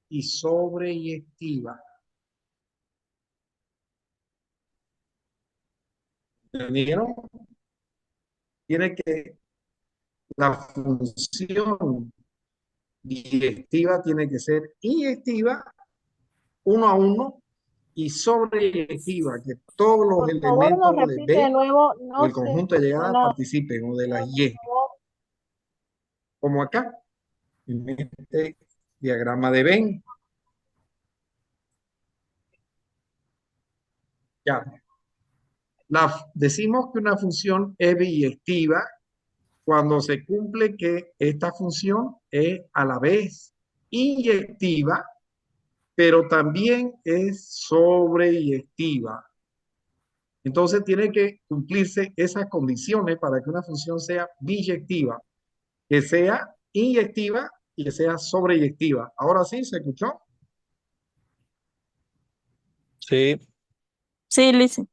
Speaker 1: y sobreyectiva. ¿Entendieron? La función biyectiva tiene que ser inyectiva 1 a 1 y sobreyectiva, que todos los
Speaker 10: Por favor, nos
Speaker 1: elementos de
Speaker 10: repite de
Speaker 1: B
Speaker 10: nuevo.
Speaker 1: o
Speaker 10: No
Speaker 1: el
Speaker 10: se
Speaker 1: conjunto de
Speaker 10: escuchó
Speaker 1: llegada
Speaker 10: nada.
Speaker 1: participen, o de las Y.
Speaker 10: Por favor.
Speaker 1: como acá, en este diagrama de Venn. Ya. Decimos que una función es biyectiva cuando se cumple que esta función es a la vez inyectiva, pero también es sobreyectiva. Entonces tiene que cumplirse esas condiciones para que una función sea biyectiva, que sea inyectiva y que sea sobreyectiva. Ahora sí, ¿se escuchó?
Speaker 8: Sí,
Speaker 9: Sí, listen.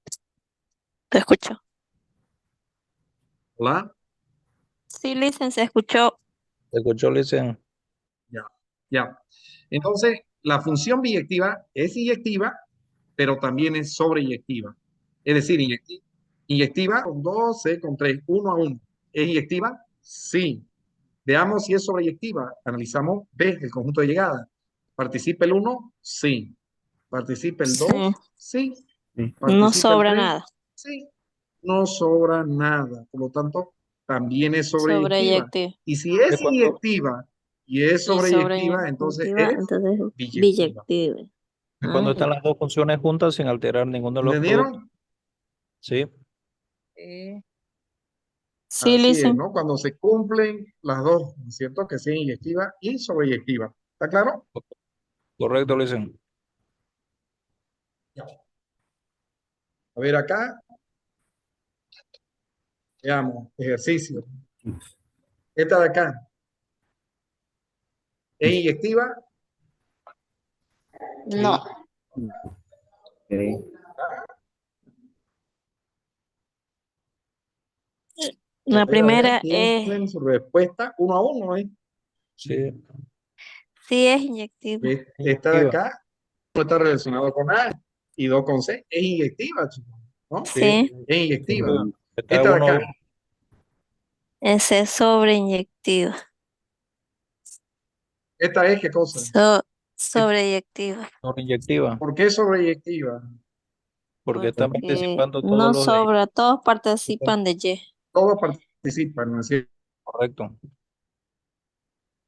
Speaker 9: Te escucho.
Speaker 1: Hola.
Speaker 9: Sí, listen, se escuchó.
Speaker 8: ¿te escuchó, Licen?
Speaker 1: Ya, ya. Entonces, la función biyectiva es inyectiva, pero también es sobreyectiva. Es decir, inyectiva con 2, C con 3, 1 a 1. ¿Es inyectiva? Sí. Veamos si es sobreyectiva. Analizamos B, el conjunto de llegada. ¿Participa el 1? Sí. ¿Participa el 2?
Speaker 9: Sí,
Speaker 1: Sí.
Speaker 8: Sí.
Speaker 9: no
Speaker 1: ¿Participa el
Speaker 9: sobra
Speaker 1: 3?
Speaker 9: nada.
Speaker 1: Sí. No sobra nada. Por lo tanto, también es sobreyectiva.
Speaker 9: Sobreyectiva.
Speaker 1: Y si es
Speaker 8: Es cuando,
Speaker 1: inyectiva y es
Speaker 9: Y
Speaker 1: sobreyectiva, entonces
Speaker 9: sobreyectiva,
Speaker 1: es
Speaker 9: entonces
Speaker 1: biyectiva.
Speaker 9: biyectiva.
Speaker 8: es cuando
Speaker 9: Mm,
Speaker 8: están las dos funciones juntas sin alterar ninguno de los productos.
Speaker 1: ¿Entendieron?
Speaker 8: Sí,
Speaker 9: Sí,
Speaker 1: Así es,
Speaker 9: listen.
Speaker 1: ¿no? Cuando se cumplen las dos, ¿no es cierto? Que sea inyectiva y sobreyectiva. ¿Está claro?
Speaker 8: correcto, Licen.
Speaker 1: Ya. A ver acá, veamos, ejercicio. Esta de acá, ¿es inyectiva?
Speaker 9: No. La
Speaker 1: A
Speaker 9: primera
Speaker 1: ver, piensen su respuesta 1 a 1, ¿eh?
Speaker 8: Sí,
Speaker 9: sí es inyectiva.
Speaker 1: Esta de
Speaker 8: inyectiva.
Speaker 1: acá no está relacionado con A y 2 con C. Es inyectiva, chicos, ¿no?
Speaker 9: Sí,
Speaker 1: Es inyectiva.
Speaker 8: Está
Speaker 1: Esta de
Speaker 8: uno a
Speaker 1: acá,
Speaker 8: uno.
Speaker 9: esa es sobreyectiva.
Speaker 1: esta es ¿qué cosa?
Speaker 9: Sobreyectiva.
Speaker 8: Inyectiva,
Speaker 1: ¿Por qué sobreyectiva?
Speaker 8: porque están
Speaker 9: Porque
Speaker 8: participando todos
Speaker 9: no
Speaker 8: los de
Speaker 9: sobra, todos participan de Y.
Speaker 1: Todos participan, ¿no es
Speaker 8: correcto.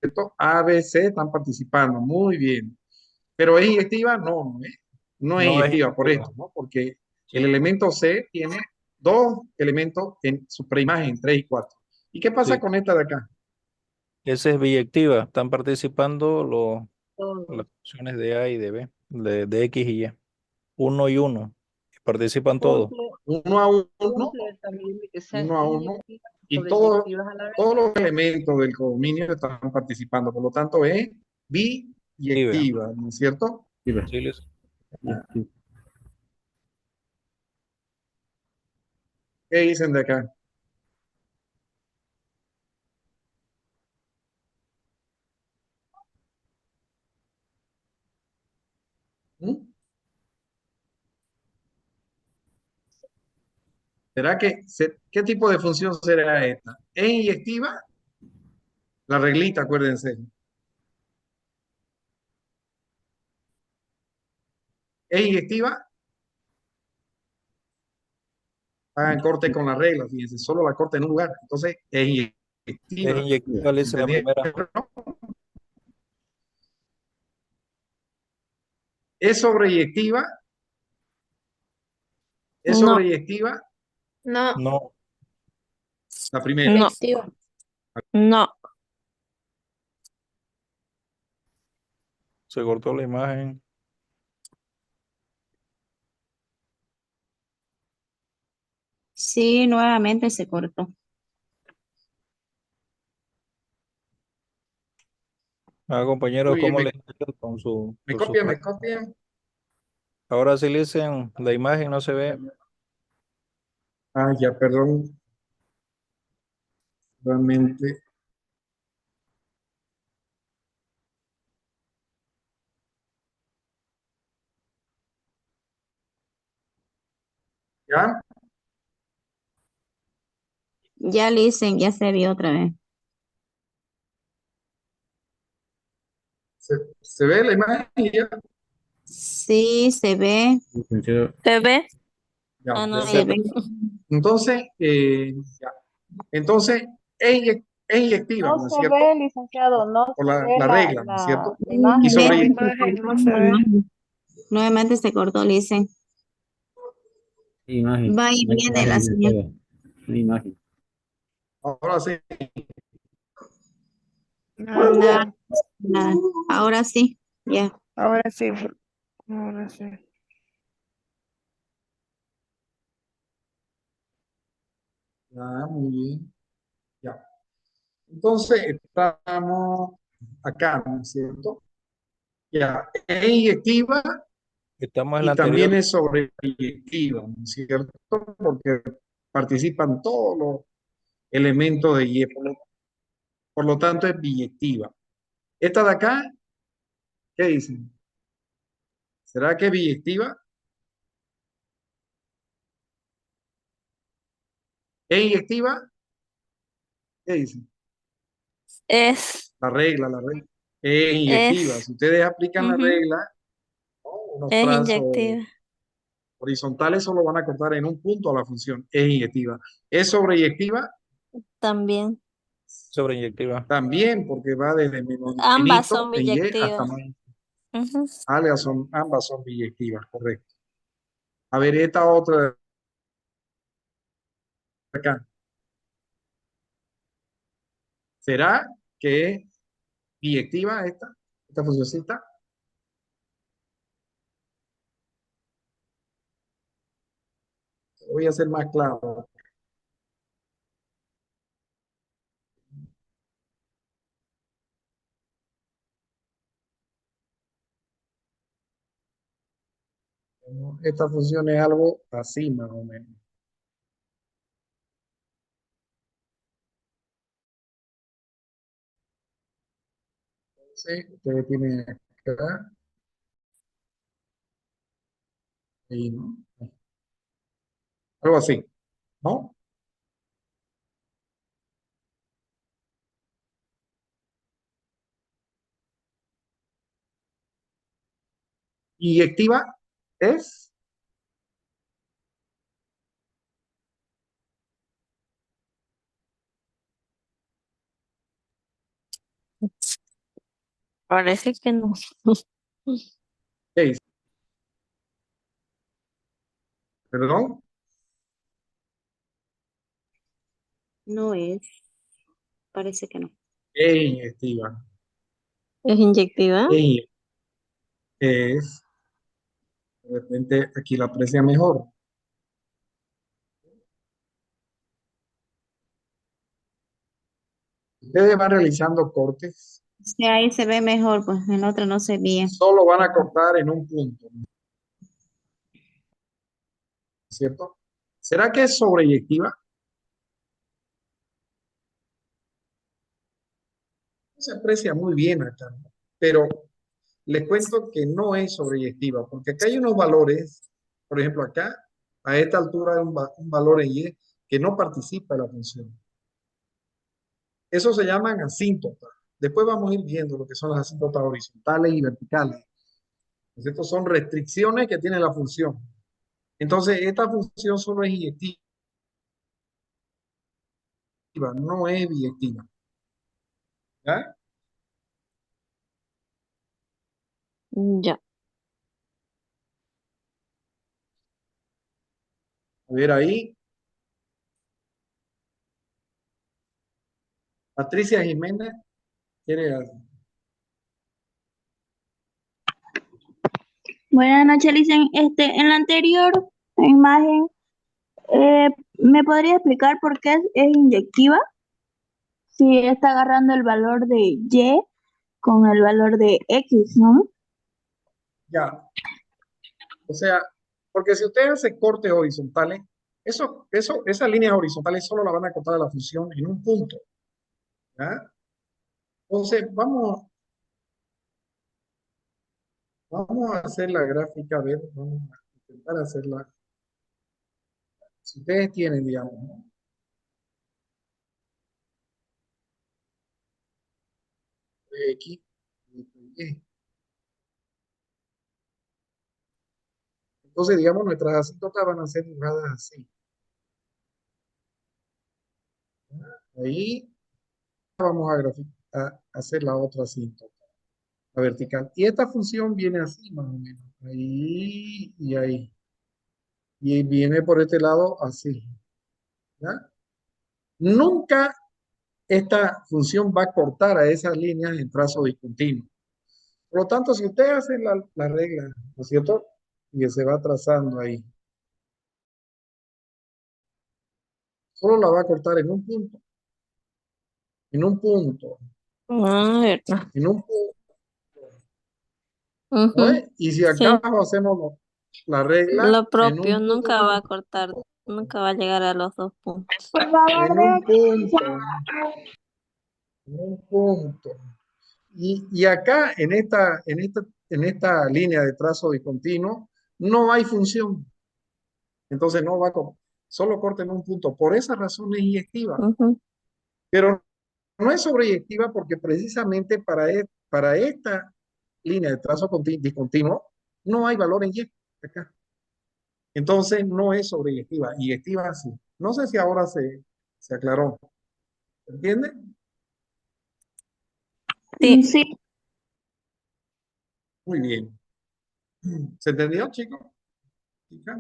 Speaker 1: cierto? A, B, C están participando, muy bien. Pero ¿es inyectiva? No, no es. No es
Speaker 8: No es
Speaker 1: inyectiva por
Speaker 8: inyectiva.
Speaker 1: esto, ¿no? Porque
Speaker 8: Sí,
Speaker 1: el elemento C tiene dos elementos en su preimagen, 3 y 4. ¿Y qué pasa
Speaker 8: sí.
Speaker 1: con esta de acá?
Speaker 8: Esa es biyectiva. Están participando
Speaker 3: Todo.
Speaker 8: las funciones de A y de B, de X y Y. Uno y uno. Participan todos.
Speaker 3: Cumple,
Speaker 1: 1 a 1,
Speaker 3: cumple también de que sean
Speaker 1: 1 a 1,
Speaker 3: inyectivas y
Speaker 1: y
Speaker 3: sobreyectivas a la vez.
Speaker 1: todos los elementos del codominio están participando. Por lo tanto, es biyectiva, ¿no es cierto?
Speaker 8: Sí, Liz.
Speaker 1: ¿Qué dicen de acá? ¿Mm? ¿Será que, qué tipo de función será esta? ¿Es inyectiva? La reglita, acuérdense. ¿Es inyectiva? Hagan corte con la regla, fíjense, solo la corte en un lugar. Entonces, es
Speaker 8: Es
Speaker 1: inyectiva.
Speaker 8: inyectiva, Liz, la
Speaker 1: ¿Entendieron?
Speaker 8: primera.
Speaker 1: ¿Es sobreyectiva? ¿Es
Speaker 9: No,
Speaker 1: sobreyectiva?
Speaker 10: No,
Speaker 8: No,
Speaker 1: La primera.
Speaker 9: no,
Speaker 2: Inyectiva.
Speaker 9: no.
Speaker 8: se cortó la imagen.
Speaker 11: Sí, nuevamente se cortó.
Speaker 8: Compañeros,
Speaker 1: Muy bien,
Speaker 8: ¿cómo les ha ido con
Speaker 1: me
Speaker 8: sus
Speaker 1: copian, me
Speaker 8: prácticas?
Speaker 1: copian.
Speaker 8: Ahora sí, dicen, la imagen no se ve.
Speaker 1: Ah, ya, perdón. Realmente. ¿Ya?
Speaker 11: Ya le dicen, ya se vio otra vez.
Speaker 1: ¿Se ve la imagen? Ya.
Speaker 11: Sí, se ve,
Speaker 9: ¿Se ve?
Speaker 1: Ya,
Speaker 9: Ah, no,
Speaker 11: se
Speaker 9: ya.
Speaker 11: ve.
Speaker 1: perfecto. Entonces, ya. Entonces, Es inyectiva,
Speaker 3: No
Speaker 1: ¿no es
Speaker 3: se
Speaker 1: cierto?
Speaker 3: ve, licenciado, no
Speaker 1: Por
Speaker 3: se ve
Speaker 1: la regla, ¿no es cierto?
Speaker 3: la imagen
Speaker 1: Y
Speaker 3: de
Speaker 1: sobre
Speaker 11: Nuevamente
Speaker 3: hoy.
Speaker 11: se
Speaker 10: Imagen
Speaker 11: cortó
Speaker 10: no se
Speaker 11: la
Speaker 10: ve.
Speaker 11: imagen. Nuevamente se cortó, Licen.
Speaker 6: Imagen,
Speaker 11: Va y
Speaker 6: no hay
Speaker 11: viene la
Speaker 6: imagen de
Speaker 11: señal.
Speaker 6: todo. No hay imagen.
Speaker 1: ahora sí.
Speaker 11: Nada, nada. Ahora sí, ya.
Speaker 10: Ahora sí, ahora sí.
Speaker 1: Ya, muy bien. Ya. Entonces, estamos acá, ¿no es cierto? Ya, es inyectiva
Speaker 8: Estamos en la
Speaker 1: y también
Speaker 8: anterior.
Speaker 1: es sobreyectiva, ¿no es cierto? Porque participan todos los elementos de Y, por lo tanto es biyectiva. Esta de acá, ¿qué dicen? ¿Será que es biyectiva? ¿Es inyectiva? ¿Qué dicen?
Speaker 9: Es,
Speaker 1: La regla. Es inyectiva.
Speaker 9: es,
Speaker 1: Si ustedes aplican la
Speaker 9: ujú,
Speaker 1: regla, ¿no? Unos
Speaker 9: es
Speaker 1: trazos
Speaker 9: inyectiva.
Speaker 1: horizontales solo van a cortar en un punto a la función. Es inyectiva. ¿Es sobreyectiva?
Speaker 9: También.
Speaker 8: Sobreyectiva.
Speaker 1: También, porque va desde menos
Speaker 9: Ambas
Speaker 1: infinito
Speaker 9: son
Speaker 1: en Y hasta
Speaker 9: biyectivas.
Speaker 1: más.
Speaker 9: Ujú.
Speaker 1: Ambas son biyectivas, correcto. A ver, esta otra de acá. ¿Será que es biyectiva esta funcioncita? Voy a ser más claro. Esta función es algo así, más o menos. Entonces, ustedes tienen acá, y, ¿no? Algo así, ¿no? Inyectiva es,
Speaker 9: Parece que no.
Speaker 1: ¿qué dice? Perdón,
Speaker 11: No es, parece que no.
Speaker 1: es inyectiva.
Speaker 9: ¿Es inyectiva?
Speaker 1: Es, es, de repente aquí la aprecia mejor. Ustedes van realizando cortes,
Speaker 11: Sí, ahí se ve mejor, pues en otro no se veía.
Speaker 1: solo van a cortar en un punto, ¿no es cierto? ¿Será que es sobreyectiva? No se aprecia muy bien acá, ¿no? Pero les cuento que no es sobreyectiva, porque acá hay unos valores, por ejemplo acá, a esta altura hay un valor en Y que no participa de la función. Eso se llaman asíntotas. Después vamos a ir viendo lo que son las asíntotas horizontales y verticales. Estos son restricciones que tiene la función. Entonces, esta función solo es inyectiva, no es biyectiva. ¿Ya?
Speaker 9: Ya.
Speaker 1: A ver ahí. Patricia Jiménez quiere algo.
Speaker 12: Buenas noches, Licen. En la anterior imagen, ¿me podría explicar por qué es inyectiva? Si está agarrando el valor de Y con el valor de X, ¿no?
Speaker 1: Ya. O sea, porque si usted hace cortes horizontales, esas líneas horizontales solo la van a cortar a la función en un punto. ¿Ya? Entonces, vamos a hacer la gráfica, a ver, vamos a intentar hacerla. Si ustedes tienen, digamos, ¿no? X, Y. Entonces, digamos, nuestras asíntotas van a ser dibujadas así. ¿Ya? Ahí, vamos a hacer la otra asíntota, la vertical. Y esta función viene así, más o menos. Ahí y ahí. Y viene por este lado así. ¿Ya? Nunca esta función va a cortar a esas líneas en trazo discontinuo. Por lo tanto, si usted hace la regla, ¿no es cierto? Y se va trazando ahí. Solo la va a cortar en un punto. En un punto.
Speaker 9: Verdad.
Speaker 1: En un punto. ¿No
Speaker 9: Ujú.
Speaker 1: es? Y si
Speaker 9: Sí,
Speaker 1: acá hacemos la regla
Speaker 9: lo
Speaker 1: en
Speaker 9: propio,
Speaker 1: un
Speaker 9: nunca va a
Speaker 1: punto.
Speaker 9: cortar, nunca va a llegar a los 2 puntos.
Speaker 12: Por favor,
Speaker 1: En un punto. En un punto. Y acá, en esta línea de trazo discontinuo, no hay función. Entonces no va a solo corta en un punto. Por esa razón es inyectiva.
Speaker 9: Ujú.
Speaker 1: Pero no es sobreyectiva porque precisamente para esta línea de trazo discontinuo no hay valor en Y acá. Entonces no es sobreyectiva. Inyectiva sí. No sé si ahora se aclaró. ¿Entiende?
Speaker 9: Sí,
Speaker 12: sí,
Speaker 1: Muy bien. ¿Se entendió, chicos? ¿Chica?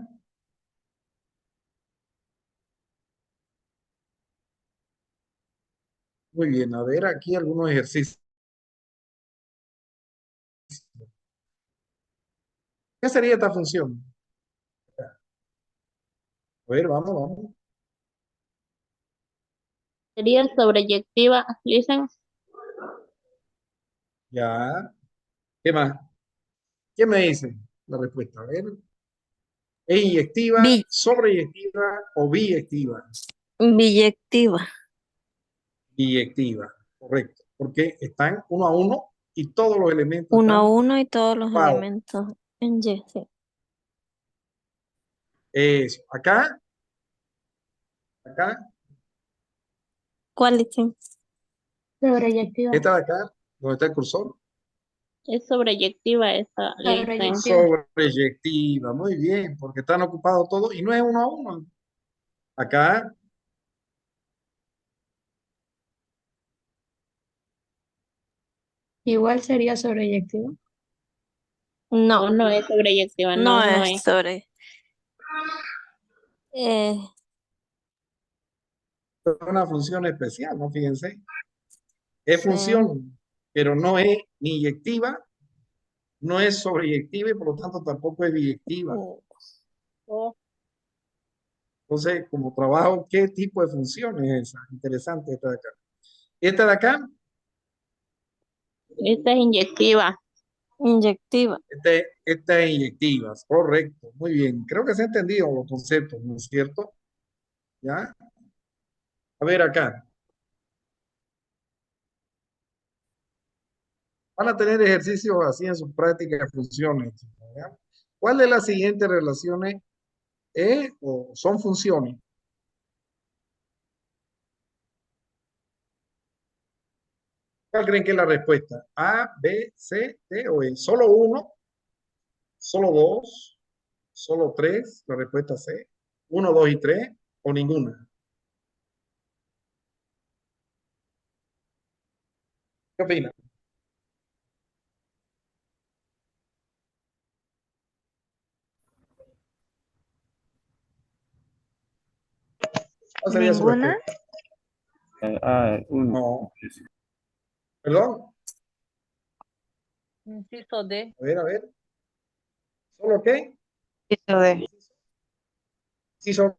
Speaker 1: Muy bien. A ver, aquí algunos ejercicios. ¿Qué sería esta función? A ver, vamos.
Speaker 7: Sería sobreyectiva, dicen.
Speaker 1: Ya. ¿Qué más? ¿Qué me dice la respuesta? A ver. ¿Es inyectiva,
Speaker 9: bi-
Speaker 1: sobreyectiva o biyectiva?
Speaker 9: biyectiva.
Speaker 1: Biyectiva, correcto. Porque están uno a uno y todos los elementos
Speaker 9: 1 a
Speaker 1: están
Speaker 9: 1 y todos los
Speaker 1: ocupados.
Speaker 9: elementos en Y, sí.
Speaker 1: Eso. Acá.
Speaker 9: ¿Cuál dice?
Speaker 2: Sobreyectiva.
Speaker 1: Esta de acá, donde está el cursor.
Speaker 7: Es sobreyectiva esa, le dicen.
Speaker 1: Sobreyectiva, muy bien, porque están ocupados todos y no es uno a uno. Acá,
Speaker 2: Igual sería sobreyectiva.
Speaker 7: No,
Speaker 9: No,
Speaker 7: no es sobreyectiva,
Speaker 9: no
Speaker 7: no
Speaker 9: es
Speaker 7: es.
Speaker 9: sobre. Eh,
Speaker 1: es una función especial, ¿no? Fíjense. Es
Speaker 9: sí.
Speaker 1: función, pero no es ni inyectiva, no es sobreyectiva y por lo tanto tampoco es biyectiva.
Speaker 7: Oh,
Speaker 1: Entonces, como trabajo, ¿qué tipo de función es esa? Interesante esta de acá. Esta de acá,
Speaker 7: esta es inyectiva.
Speaker 9: Inyectiva.
Speaker 1: esta es inyectiva, correcto, muy bien. Creo que se han entendido los conceptos, ¿no es cierto? ¿Ya? A ver acá. Van a tener ejercicios así en sus prácticas de funciones. ¿Ya? ¿Cuál de las siguientes relaciones es o son funciones? ¿Cuál creen que es la respuesta? A, B, C, D o E. ¿Solo uno? ¿Solo dos? ¿Solo tres? La respuesta C. ¿Uno, dos y tres? ¿O ninguna? ¿Qué opinan? ¿Cuál sería su
Speaker 10: ¿Ninguna?
Speaker 1: respuesta? No. ¿Perdón?
Speaker 3: Inciso D.
Speaker 1: A ver. ¿Solo qué?
Speaker 10: Inciso D.
Speaker 1: Sí, son.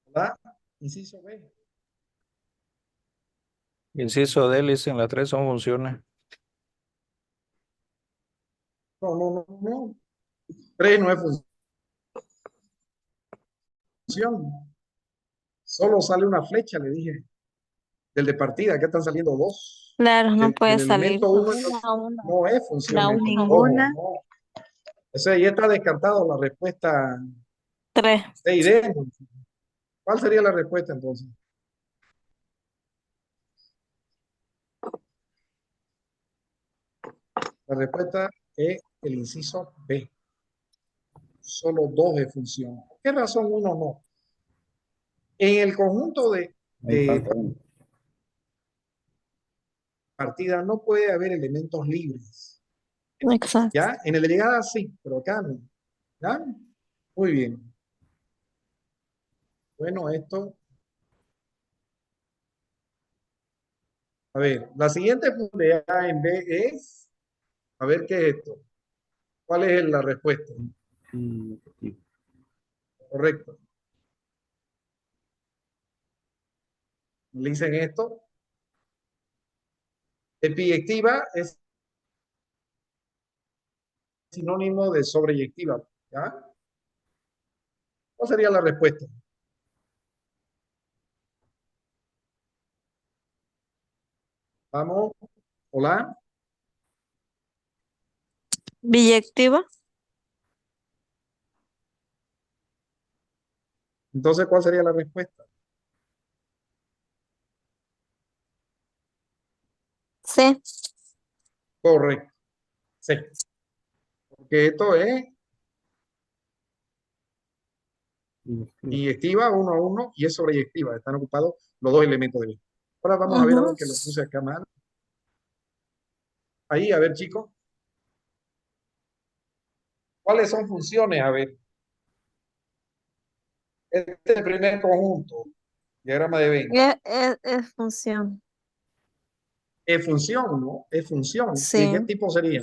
Speaker 1: ¿Verdad? Inciso B.
Speaker 8: Inciso D, dicen las tres son funciones.
Speaker 1: No. 3 no es función. Solo sale una flecha, le dije. Del de partida, acá están saliendo dos.
Speaker 9: Claro, no puede
Speaker 1: Del
Speaker 9: salir
Speaker 1: elemento 1
Speaker 9: dos.
Speaker 1: no es función.
Speaker 7: La
Speaker 1: Ojo,
Speaker 10: Ninguna.
Speaker 1: no. Eso ya está descartado la respuesta
Speaker 9: 3.
Speaker 1: C y D. ¿Cuál sería la respuesta entonces? La respuesta es el inciso B. Solo 2 de función. ¿Por qué razón 1 no? En el conjunto
Speaker 8: Ahí
Speaker 1: de
Speaker 8: falta uno.
Speaker 1: partida no puede haber elementos libres.
Speaker 9: Exacto.
Speaker 1: ¿Ya? En el de llegada sí, pero acá no. ¿Ya? Muy bien. Bueno, esto. A ver, la siguiente de A en B es. A ver qué es esto. ¿Cuál es la respuesta? Correcto. Dicen esto. Epiyectiva es sinónimo de sobreyectiva. ¿Ya? ¿Cuál sería la respuesta? Vamos. Hola.
Speaker 9: Biyectiva.
Speaker 1: Entonces, ¿cuál sería la respuesta?
Speaker 9: Sí.
Speaker 1: Correcto. Sí. Porque esto es inyectiva 1 a 1 y es sobreyectiva. Están ocupados los dos elementos de B. Ahora vamos a ver algo que lo puse acá mal. Ahí, a ver, chicos. ¿Cuáles son funciones? A ver. Este primer conjunto, diagrama de Venn.
Speaker 9: Es función.
Speaker 1: Es función, ¿no? Es función.
Speaker 9: Sí.
Speaker 1: ¿Y qué tipo sería?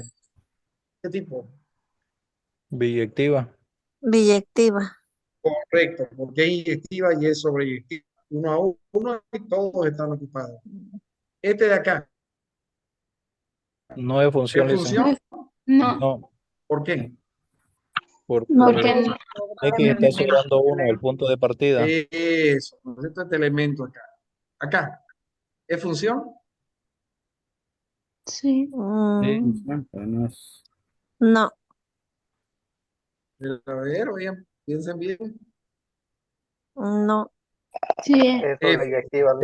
Speaker 1: ¿Qué tipo?
Speaker 8: Biyectiva.
Speaker 9: Biyectiva.
Speaker 1: Correcto, porque es inyectiva y es sobreyectiva. 1 a 1 y todos están ocupados. Este de acá.
Speaker 8: No es función,
Speaker 1: ¿Es
Speaker 8: dicen.
Speaker 1: función?
Speaker 2: No,
Speaker 8: No,
Speaker 1: ¿Por qué?
Speaker 8: porque
Speaker 2: porque
Speaker 8: X está sobrando uno, el punto de partida.
Speaker 1: Eso, este elemento acá. Acá. ¿Es función?
Speaker 2: sí.
Speaker 9: No.
Speaker 1: A ver, oigan, piensen bien.
Speaker 9: No.
Speaker 2: Sí,
Speaker 8: Es función.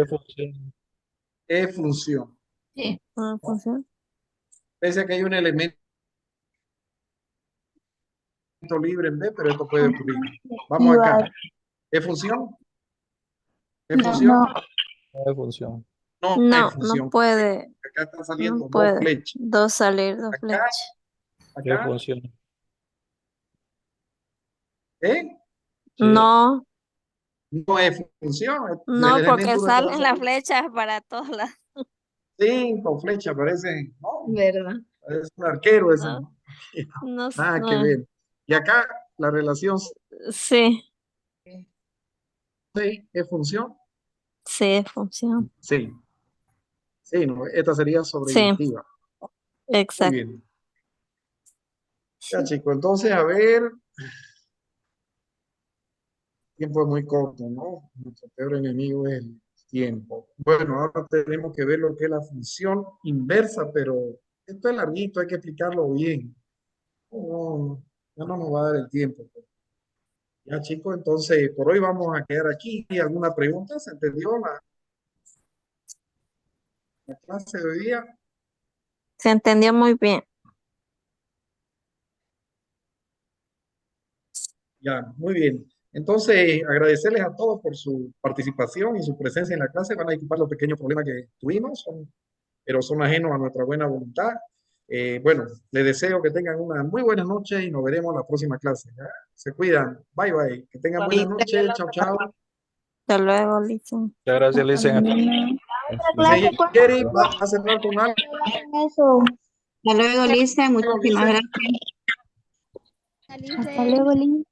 Speaker 1: Es función.
Speaker 2: sí.
Speaker 9: No es función.
Speaker 1: Pese a que hay un elemento libre en B, pero esto puede ocurrir. Vamos acá. ¿Es función? ¿Es
Speaker 2: No,
Speaker 1: función?
Speaker 8: No es función.
Speaker 1: No,
Speaker 9: No,
Speaker 1: es función.
Speaker 9: no puede.
Speaker 1: Acá están saliendo
Speaker 9: No
Speaker 1: dos
Speaker 9: puede.
Speaker 1: flechas.
Speaker 9: Dos salir, dos
Speaker 1: Acá,
Speaker 9: flechas.
Speaker 8: Es
Speaker 1: acá,
Speaker 8: función.
Speaker 1: ¿eh?
Speaker 9: No,
Speaker 1: No es función.
Speaker 9: no,
Speaker 1: El
Speaker 9: porque
Speaker 1: elemento
Speaker 9: salen las flechas para todos lados.
Speaker 1: 5 flechas, parece, ¿no?
Speaker 9: ¿Verdad?
Speaker 1: Es un arquero ese,
Speaker 9: No,
Speaker 1: ¿no?
Speaker 9: no,
Speaker 1: Nada que
Speaker 9: no.
Speaker 1: ver. Y acá la relación
Speaker 9: Sí,
Speaker 1: 6 es función.
Speaker 9: sí, es función.
Speaker 1: Sí. Sí, no, esta sería
Speaker 9: Sí,
Speaker 1: sobreyectiva. Muy
Speaker 9: exacto.
Speaker 1: bien. Ya, chicos, entonces, a ver. El tiempo es muy corto, ¿no? Nuestro peor enemigo es el tiempo. Bueno, ahora tenemos que ver lo que es la función inversa, pero esto es larguito, hay que explicarlo bien. No, ya no nos va a dar el tiempo. Ya, chicos, entonces por hoy vamos a quedar aquí. ¿Alguna pregunta? ¿Se entendió la clase de hoy día?
Speaker 9: Se entendió muy bien.
Speaker 1: Ya, muy bien. Entonces, agradecerles a todos por su participación y su presencia en la clase. Van a disculpar los pequeños problemas que tuvimos, pero son ajenos a nuestra buena voluntad. Bueno, les deseo que tengan una muy buena noche y nos veremos en la próxima clase. ¿Ya? Se cuidan. Bye, bye. Que tengan buena noche. Chao, chao.
Speaker 9: Hasta luego, Lisa.
Speaker 8: Muchas gracias, Lisa.
Speaker 1: Dice Jerry, va a cerrar con algo.
Speaker 11: Eso. Hasta luego, Lisa. Muchísimas gracias.
Speaker 12: Hasta luego, Lin.